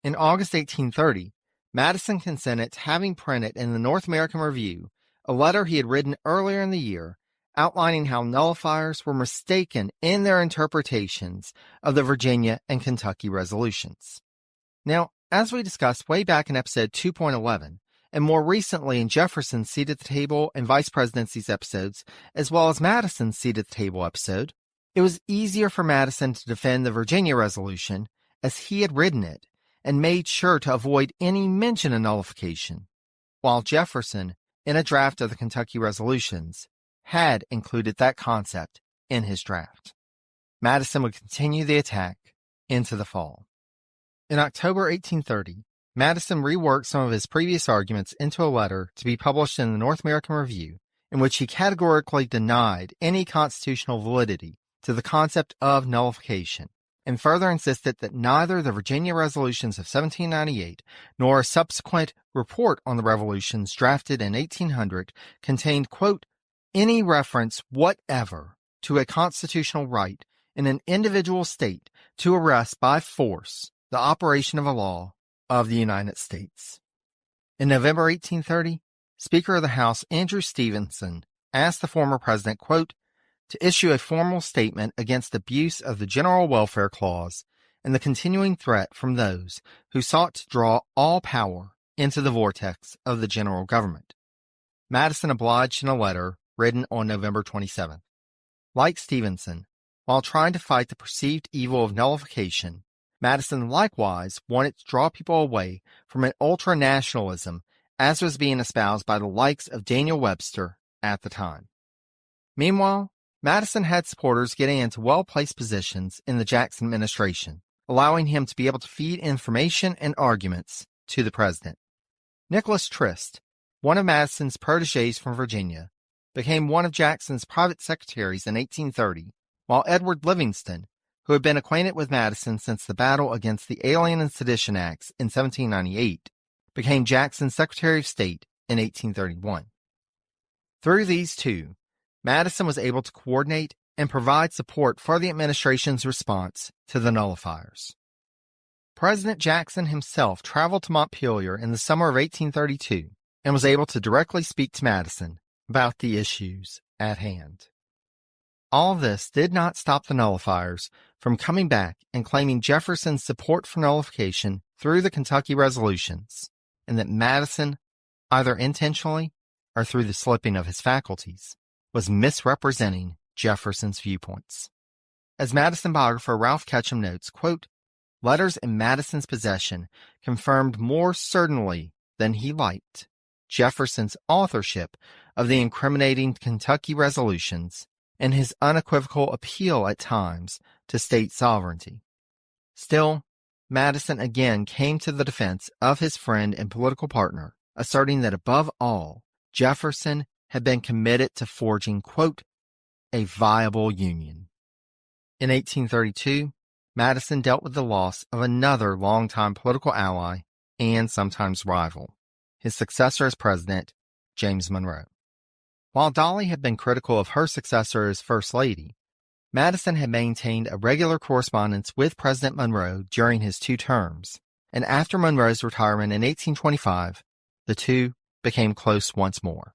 In August 1830, Madison consented to having printed in the North American Review a letter he had written earlier in the year outlining how nullifiers were mistaken in their interpretations of the Virginia and Kentucky resolutions. Now, as we discussed way back in episode 2.11, and more recently in Jefferson's Seat at the Table and Vice Presidency's episodes, as well as Madison's Seat at the Table episode, it was easier for Madison to defend the Virginia resolution as he had written it and made sure to avoid any mention of nullification, while Jefferson, in a draft of the Kentucky resolutions, had included that concept in his draft. Madison would continue the attack into the fall. In October 1830, Madison reworked some of his previous arguments into a letter to be published in the North American Review, in which he categorically denied any constitutional validity to the concept of nullification, and further insisted that neither the Virginia resolutions of 1798 nor a subsequent report on the revolutions drafted in 1800 contained, quote, any reference whatever to a constitutional right in an individual state to arrest by force the operation of a law of the United States. In November 1830, Speaker of the House Andrew Stevenson asked the former president, quote, to issue a formal statement against abuse of the General Welfare Clause and the continuing threat from those who sought to draw all power into the vortex of the general government. Madison obliged in a letter written on November 27th. Like Stevenson, while trying to fight the perceived evil of nullification, Madison likewise wanted to draw people away from an ultra-nationalism as was being espoused by the likes of Daniel Webster at the time. Meanwhile, Madison had supporters getting into well-placed positions in the Jackson administration, allowing him to be able to feed information and arguments to the president. Nicholas Trist, one of Madison's protégés from Virginia, became one of Jackson's private secretaries in 1830, while Edward Livingston, who had been acquainted with Madison since the battle against the Alien and Sedition Acts in 1798, became Jackson's Secretary of State in 1831. Through these two, Madison was able to coordinate and provide support for the administration's response to the nullifiers. President Jackson himself traveled to Montpelier in the summer of 1832 and was able to directly speak to Madison about the issues at hand. All this did not stop the nullifiers from coming back and claiming Jefferson's support for nullification through the Kentucky resolutions, and that Madison, either intentionally or through the slipping of his faculties, was misrepresenting Jefferson's viewpoints. As Madison biographer Ralph Ketchum notes, quote, letters in Madison's possession confirmed more certainly than he liked Jefferson's authorship of the incriminating Kentucky resolutions and his unequivocal appeal at times to state sovereignty. Still, Madison again came to the defense of his friend and political partner, asserting that above all, Jefferson had been committed to forging, quote, a viable union. In 1832, Madison dealt with the loss of another longtime political ally and sometimes rival, his successor as president, James Monroe. While Dolly had been critical of her successor as First Lady, Madison had maintained a regular correspondence with President Monroe during his 2 terms, and after Monroe's retirement in 1825, the two became close once more.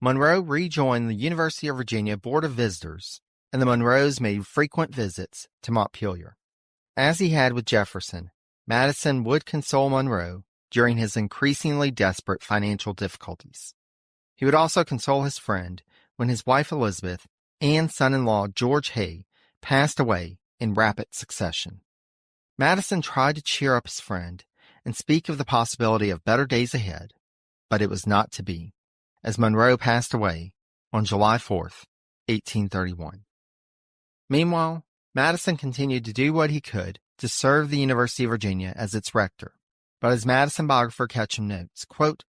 Monroe rejoined the University of Virginia Board of Visitors, and the Monroes made frequent visits to Montpelier. As he had with Jefferson, Madison would console Monroe during his increasingly desperate financial difficulties. He would also console his friend when his wife Elizabeth and son-in-law George Hay passed away in rapid succession. Madison tried to cheer up his friend and speak of the possibility of better days ahead, but it was not to be, as Monroe passed away on July 4th, 1831. Meanwhile, Madison continued to do what he could to serve the University of Virginia as its rector, but as Madison biographer Ketchum notes, quote,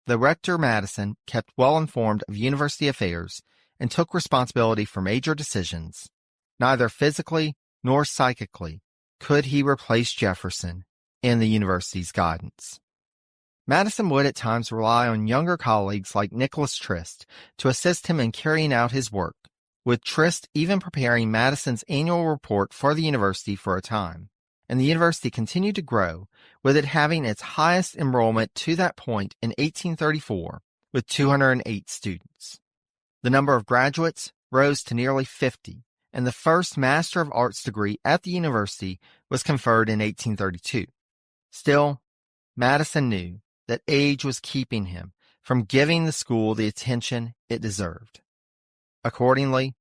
the rector Madison kept well informed of university affairs and took responsibility for major decisions. Neither physically nor psychically could he replace Jefferson in the university's guidance. Madison would at times rely on younger colleagues like Nicholas Trist to assist him in carrying out his work, with Trist even preparing Madison's annual report for the university for a time. And the university continued to grow, with it having its highest enrollment to that point in 1834, with 208 students. The number of graduates rose to nearly 50, and the first Master of Arts degree at the university was conferred in 1832. Still, Madison knew that age was keeping him from giving the school the attention it deserved. Accordingly,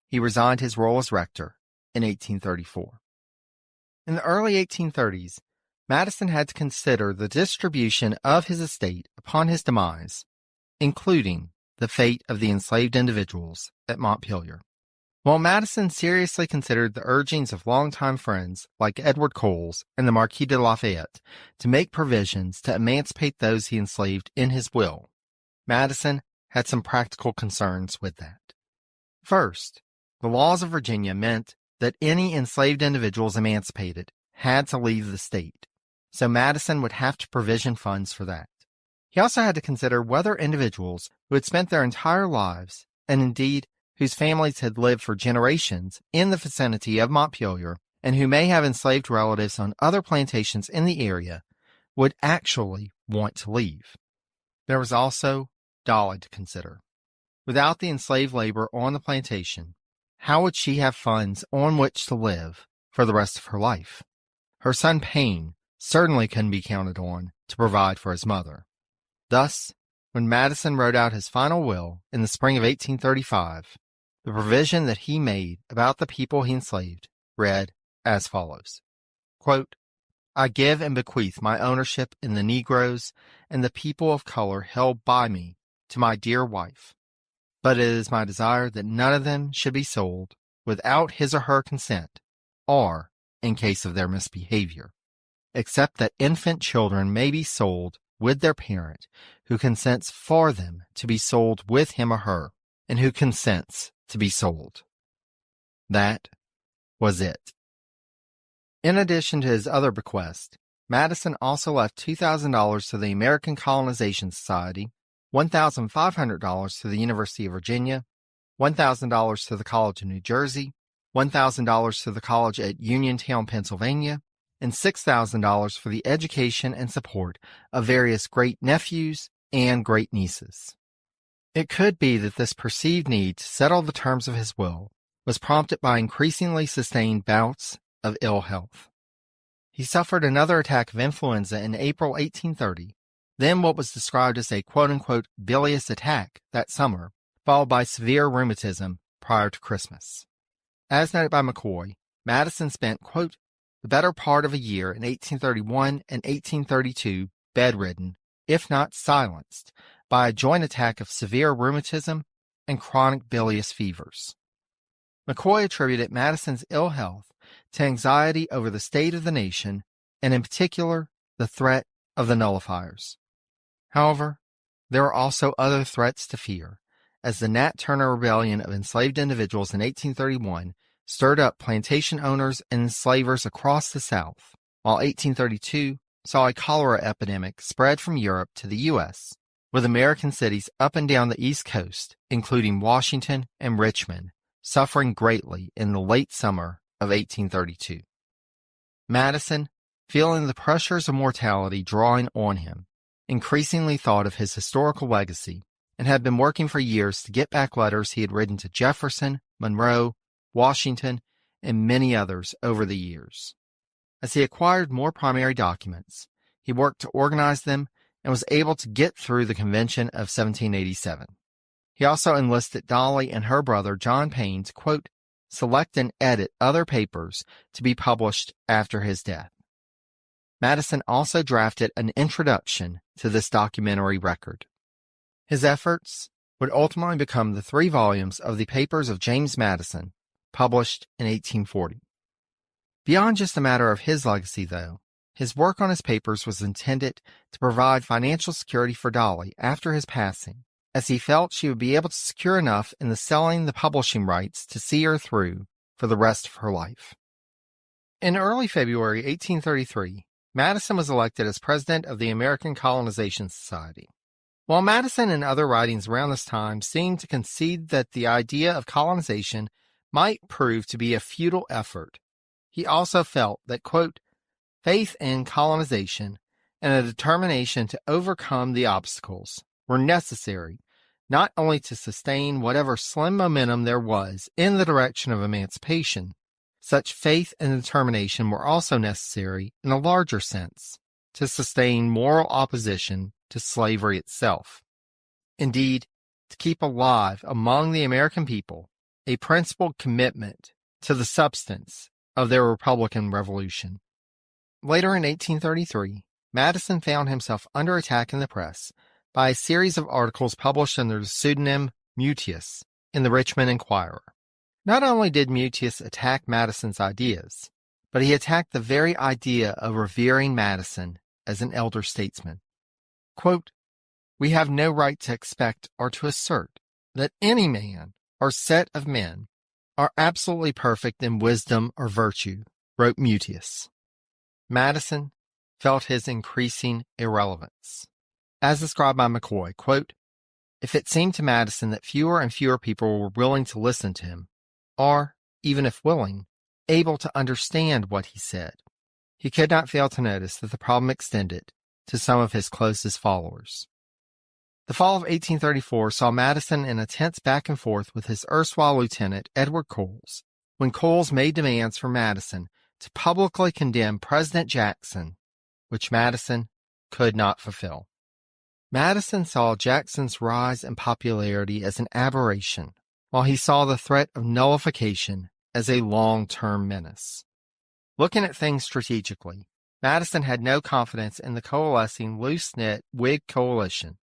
he resigned his role as rector in 1834. In the early 1830s, Madison had to consider the distribution of his estate upon his demise, including the fate of the enslaved individuals at Montpelier. While Madison seriously considered the urgings of longtime friends like Edward Coles and the Marquis de Lafayette to make provisions to emancipate those he enslaved in his will, Madison had some practical concerns with that. First, The laws of Virginia meant that any enslaved individuals emancipated had to leave the state, so Madison would have to provision funds for that. He also had to consider whether individuals who had spent their entire lives, and indeed whose families had lived for generations in the vicinity of Montpelier, and who may have enslaved relatives on other plantations in the area, would actually want to leave. There was also Dolly to consider. Without the enslaved labor on the plantation, how would she have funds on which to live for the rest of her life? Her son Payne certainly couldn't be counted on to provide for his mother. Thus, when Madison wrote out his final will in the spring of 1835, the provision that he made about the people he enslaved read as follows, quote, I give and bequeath my ownership in the Negroes and the people of color held by me to my dear wife, but it is my desire that none of them should be sold without his or her consent, or in case of their misbehavior, except that infant children may be sold with their parent who consents for them to be sold with him or her, and who consents to be sold. That was it. In addition to his other bequest, Madison also left $2,000 to the American Colonization Society, $1,500 to the University of Virginia, $1,000 to the College of New Jersey, $1,000 to the college at Uniontown, Pennsylvania, and $6,000 for the education and support of various great-nephews and great-nieces. It could be that this perceived need to settle the terms of his will was prompted by increasingly sustained bouts of ill health. He suffered another attack of influenza in April 1830, then what was described as a quote-unquote bilious attack that summer, followed by severe rheumatism prior to Christmas. As noted by McCoy, Madison spent, quote, the better part of a year in 1831 and 1832 bedridden, if not silenced, by a joint attack of severe rheumatism and chronic bilious fevers. McCoy attributed Madison's ill health to anxiety over the state of the nation, and in particular, the threat of the nullifiers. However, there were also other threats to fear, as the Nat Turner Rebellion of enslaved individuals in 1831 stirred up plantation owners and enslavers across the South, while 1832 saw a cholera epidemic spread from Europe to the U.S., with American cities up and down the East Coast, including Washington and Richmond, suffering greatly in the late summer of 1832. Madison, feeling the pressures of mortality drawing on him, increasingly thought of his historical legacy and had been working for years to get back letters he had written to Jefferson, Monroe, Washington, and many others over the years. As he acquired more primary documents, he worked to organize them and was able to get through the Convention of 1787. He also enlisted Dolly and her brother John Payne to, quote, select and edit other papers to be published after his death. Madison also drafted an introduction to this documentary record. His efforts would ultimately become the 3 volumes of the Papers of James Madison, published in 1840. Beyond just a matter of his legacy, though, his work on his papers was intended to provide financial security for Dolly after his passing, as he felt she would be able to secure enough in the selling the publishing rights to see her through for the rest of her life. In early February 1833, Madison was elected as president of the American Colonization Society. While Madison and other writings around this time seemed to concede that the idea of colonization might prove to be a futile effort, he also felt that, quote, faith in colonization and a determination to overcome the obstacles were necessary not only to sustain whatever slim momentum there was in the direction of emancipation, such faith and determination were also necessary in a larger sense to sustain moral opposition to slavery itself. Indeed, to keep alive among the American people a principled commitment to the substance of their Republican Revolution. Later in 1833, Madison found himself under attack in the press by a series of articles published under the pseudonym Mutius in the Richmond Enquirer. Not only did Mutius attack Madison's ideas, but he attacked the very idea of revering Madison as an elder statesman. Quote, we have no right to expect or to assert that any man or set of men are absolutely perfect in wisdom or virtue, wrote Mutius. Madison felt his increasing irrelevance. As described by McCoy, quote, if it seemed to Madison that fewer and fewer people were willing to listen to him, or, even if willing, able to understand what he said, he could not fail to notice that the problem extended to some of his closest followers. The fall of 1834 saw Madison in a tense back and forth with his erstwhile lieutenant, Edward Coles, when Coles made demands for Madison to publicly condemn President Jackson, which Madison could not fulfill. Madison saw Jackson's rise in popularity as an aberration, while he saw the threat of nullification as a long-term menace. Looking at things strategically, Madison had no confidence in the coalescing, loose-knit Whig coalition,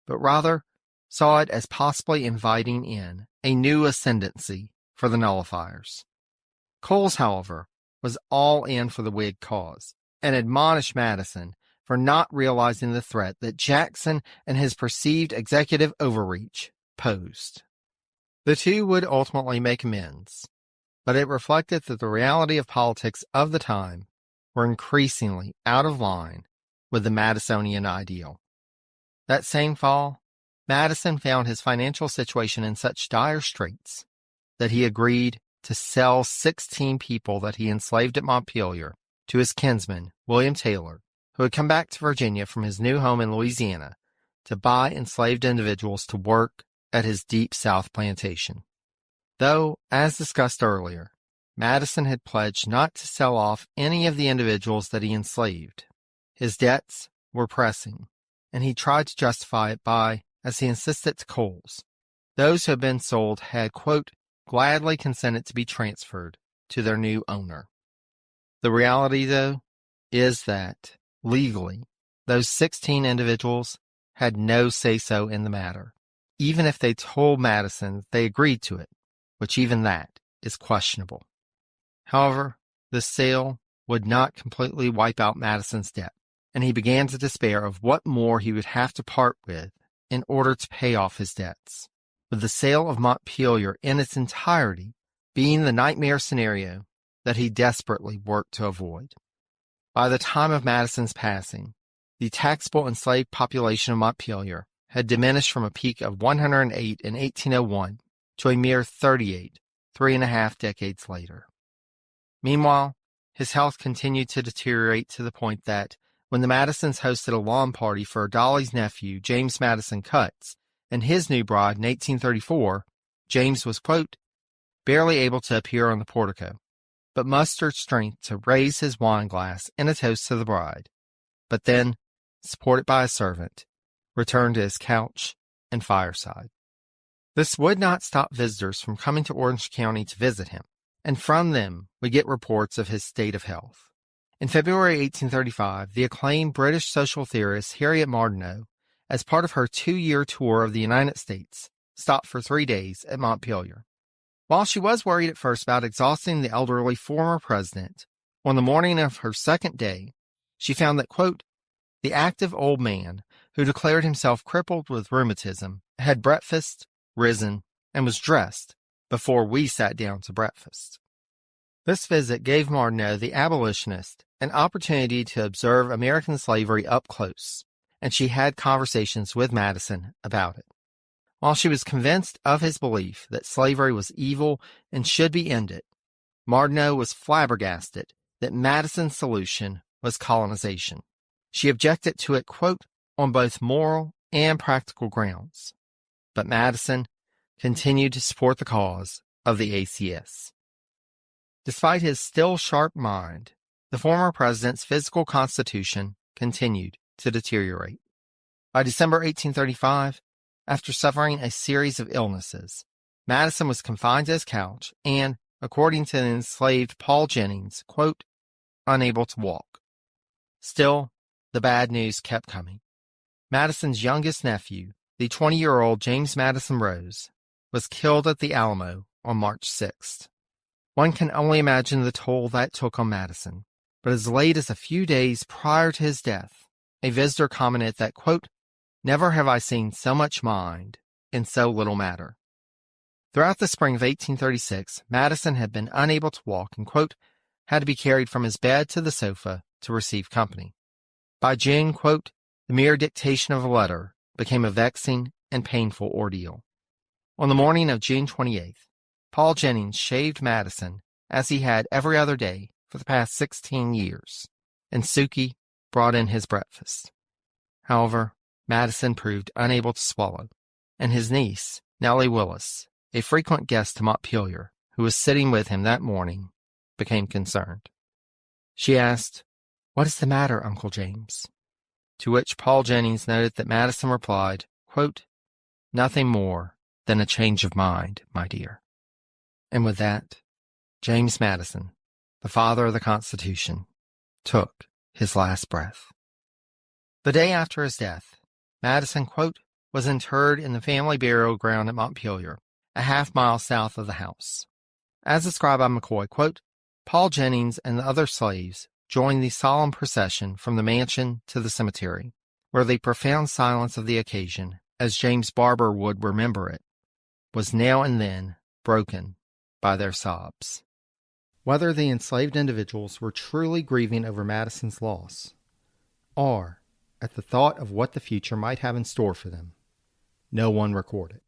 but rather saw it as possibly inviting in a new ascendancy for the nullifiers. Coles, however, was all in for the Whig cause, and admonished Madison for not realizing the threat that Jackson and his perceived executive overreach posed. The two would ultimately make amends, but it reflected that the reality of politics of the time were increasingly out of line with the Madisonian ideal. That same fall, Madison found his financial situation in such dire straits that he agreed to sell 16 people that he enslaved at Montpelier to his kinsman, William Taylor, who had come back to Virginia from his new home in Louisiana to buy enslaved individuals to work at his Deep South plantation. Though, as discussed earlier, Madison had pledged not to sell off any of the individuals that he enslaved, his debts were pressing, and he tried to justify it by, as he insisted to Coles, those who had been sold had, quote, gladly consented to be transferred to their new owner. The reality, though, is that, legally, those 16 individuals had no say-so in the matter, even if they told Madison they agreed to it, which even that is questionable. However, the sale would not completely wipe out Madison's debt, and he began to despair of what more he would have to part with in order to pay off his debts, with the sale of Montpelier in its entirety being the nightmare scenario that he desperately worked to avoid. By the time of Madison's passing, the taxable enslaved population of Montpelier had diminished from a peak of 108 in 1801 to a mere 38, 3.5 decades later. Meanwhile, his health continued to deteriorate to the point that, when the Madisons hosted a lawn party for Dolly's nephew, James Madison Cutts, and his new bride in 1834, James was, quote, barely able to appear on the portico, but mustered strength to raise his wine glass in a toast to the bride, but then, supported by a servant, returned to his couch and fireside. This would not stop visitors from coming to Orange County to visit him, and from them we get reports of his state of health. In February 1835, the acclaimed British social theorist Harriet Martineau, as part of her 2-year tour of the United States, stopped for 3 days at Montpelier. While she was worried at first about exhausting the elderly former president, on the morning of her second day, she found that, quote, the active old man, who declared himself crippled with rheumatism, had breakfasted, risen, and was dressed before we sat down to breakfast. This visit gave Martineau, the abolitionist, an opportunity to observe American slavery up close, and she had conversations with Madison about it. While she was convinced of his belief that slavery was evil and should be ended, Martineau was flabbergasted that Madison's solution was colonization. She objected to it, quote, on both moral and practical grounds. But Madison continued to support the cause of the ACS. Despite his still sharp mind, the former president's physical constitution continued to deteriorate. By December 1835, after suffering a series of illnesses, Madison was confined to his couch and, according to the enslaved Paul Jennings, quote, unable to walk. Still, the bad news kept coming. Madison's youngest nephew, the 20-year-old James Madison Rose, was killed at the Alamo on March 6th. One can only imagine the toll that took on Madison, but as late as a few days prior to his death, a visitor commented that, quote, never have I seen so much mind in so little matter. Throughout the spring of 1836, Madison had been unable to walk and, quote, had to be carried from his bed to the sofa to receive company. By June, quote, the mere dictation of a letter became a vexing and painful ordeal. On the morning of June 28th, Paul Jennings shaved Madison as he had every other day for the past 16 years, and Sukey brought in his breakfast. However, Madison proved unable to swallow, and his niece, Nellie Willis, a frequent guest to Montpelier, who was sitting with him that morning, became concerned. She asked, "What is the matter, Uncle James?" To which Paul Jennings noted that Madison replied, quote, "Nothing more than a change of mind, my dear." And with that, James Madison, the father of the Constitution, took his last breath. The day after his death, Madison, quote, was interred in the family burial ground at Montpelier, a half-mile south of the house. As described by McCoy, quote, Paul Jennings and the other slaves joined the solemn procession from the mansion to the cemetery, where the profound silence of the occasion, as James Barber would remember it, was now and then broken by their sobs. Whether the enslaved individuals were truly grieving over Madison's loss, or at the thought of what the future might have in store for them, no one recorded.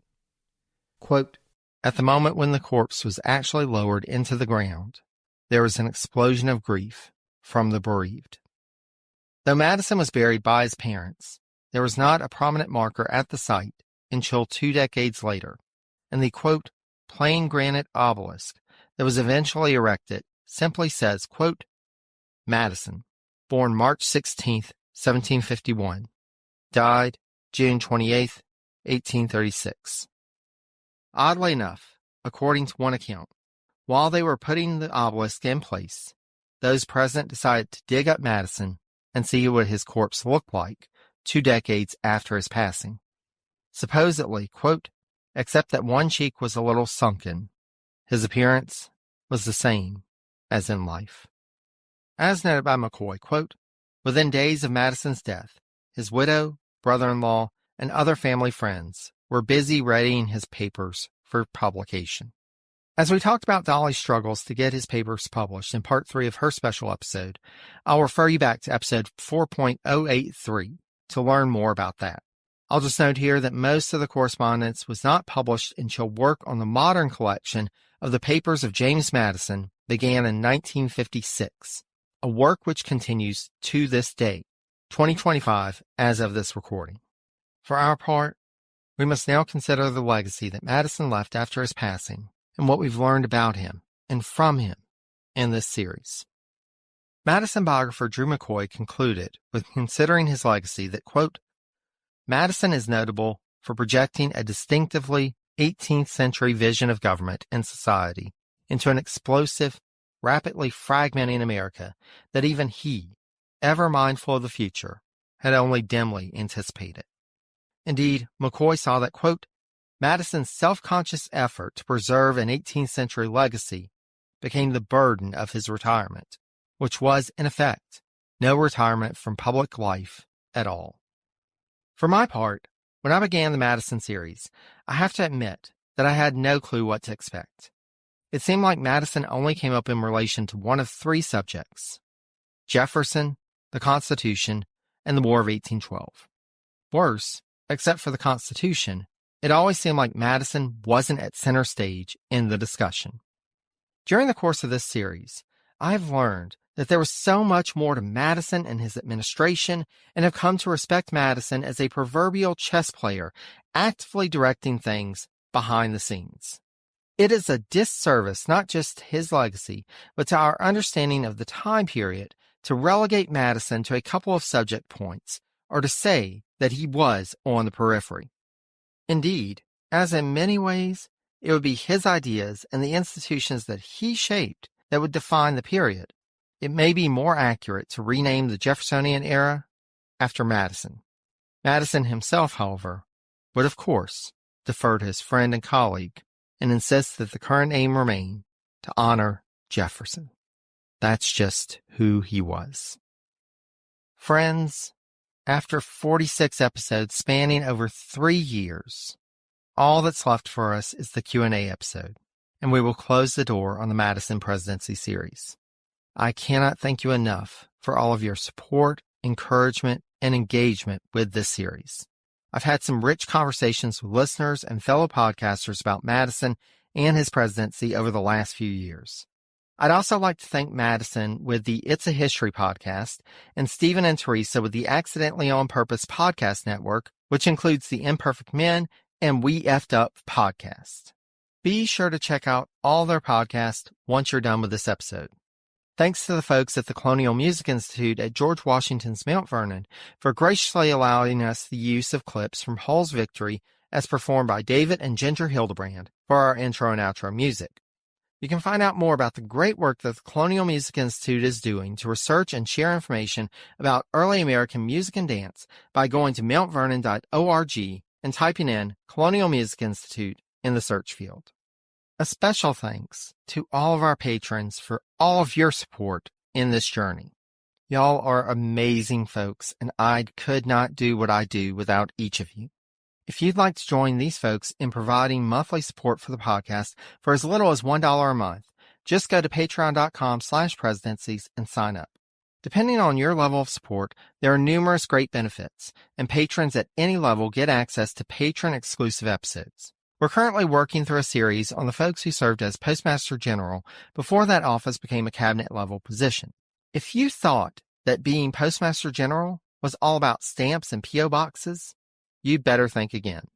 Quote, at the moment when the corpse was actually lowered into the ground, there was an explosion of grief from the bereaved. Though Madison was buried by his parents, there was not a prominent marker at the site until 2 decades later, and the, quote, plain granite obelisk that was eventually erected simply says, quote, Madison, born March 16, 1751, died June 28, 1836. Oddly enough, according to one account, while they were putting the obelisk in place, those present decided to dig up Madison and see what his corpse looked like 2 decades after his passing. Supposedly, quote, except that one cheek was a little sunken, his appearance was the same as in life. As noted by McCoy, quote, within days of Madison's death, his widow, brother-in-law, and other family friends were busy readying his papers for publication. As we talked about Dolly's struggles to get his papers published in Part 3 of her special episode, I'll refer you back to episode 4.083 to learn more about that. I'll just note here that most of the correspondence was not published until work on the modern collection of the papers of James Madison began in 1956, a work which continues to this day, 2025, as of this recording. For our part, we must now consider the legacy that Madison left after his passing and what we've learned about him and from him in this series. Madison biographer Drew McCoy concluded with considering his legacy that, quote, Madison is notable for projecting a distinctively 18th century vision of government and society into an explosive, rapidly fragmenting America that even he, ever mindful of the future, had only dimly anticipated. Indeed, McCoy saw that, quote, Madison's self-conscious effort to preserve an 18th century legacy became the burden of his retirement, which was, in effect, no retirement from public life at all. For my part, when I began the Madison series, I have to admit that I had no clue what to expect. It seemed like Madison only came up in relation to one of 3 subjects: Jefferson, the Constitution, and the War of 1812. Worse, except for the Constitution, it always seemed like Madison wasn't at center stage in the discussion. During the course of this series, I've learned that there was so much more to Madison and his administration, and have come to respect Madison as a proverbial chess player, actively directing things behind the scenes. It is a disservice not just to his legacy, but to our understanding of the time period to relegate Madison to a couple of subject points, or to say that he was on the periphery. Indeed, as in many ways, it would be his ideas and the institutions that he shaped that would define the period. It may be more accurate to rename the Jeffersonian era after Madison. Madison himself, however, would of course defer to his friend and colleague and insist that the current name remain to honor Jefferson. That's just who he was. Friends, after 46 episodes spanning over 3 years, all that's left for us is the Q&A episode, and we will close the door on the Madison Presidency series. I cannot thank you enough for all of your support, encouragement, and engagement with this series. I've had some rich conversations with listeners and fellow podcasters about Madison and his presidency over the last few years. I'd also like to thank Madison with the It's a History podcast and Stephen and Teresa with the Accidentally on Purpose podcast network, which includes the Imperfect Men and We Effed Up podcast. Be sure to check out all their podcasts once you're done with this episode. Thanks to the folks at the Colonial Music Institute at George Washington's Mount Vernon for graciously allowing us the use of clips from Hull's Victory as performed by David and Ginger Hildebrand for our intro and outro music. You can find out more about the great work that the Colonial Music Institute is doing to research and share information about early American music and dance by going to mountvernon.org and typing in Colonial Music Institute in the search field. A special thanks to all of our patrons for all of your support in this journey. Y'all are amazing folks, and I could not do what I do without each of you. If you'd like to join these folks in providing monthly support for the podcast for as little as $1 a month, just go to patreon.com/presidencies and sign up. Depending on your level of support, there are numerous great benefits, and patrons at any level get access to patron-exclusive episodes. We're currently working through a series on the folks who served as Postmaster General before that office became a cabinet-level position. If you thought that being Postmaster General was all about stamps and P.O. boxes, you'd better think again.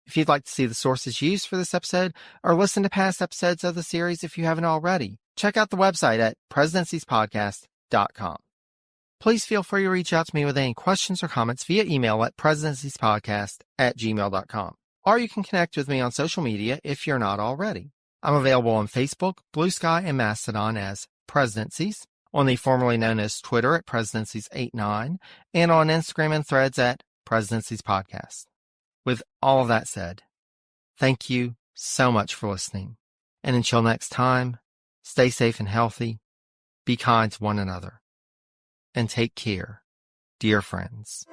If you'd like to see the sources used for this episode or listen to past episodes of the series if you haven't already, check out the website at presidenciespodcast.com. Please feel free to reach out to me with any questions or comments via email at presidenciespodcast@gmail.com. Or you can connect with me on social media if you're not already. I'm available on Facebook, Blue Sky, and Mastodon as Presidencies, on the formerly known as Twitter at Presidencies89, and on Instagram and Threads at Presidencies Podcast. With all of that said, thank you so much for listening. And until next time, stay safe and healthy, be kind to one another, and take care, dear friends.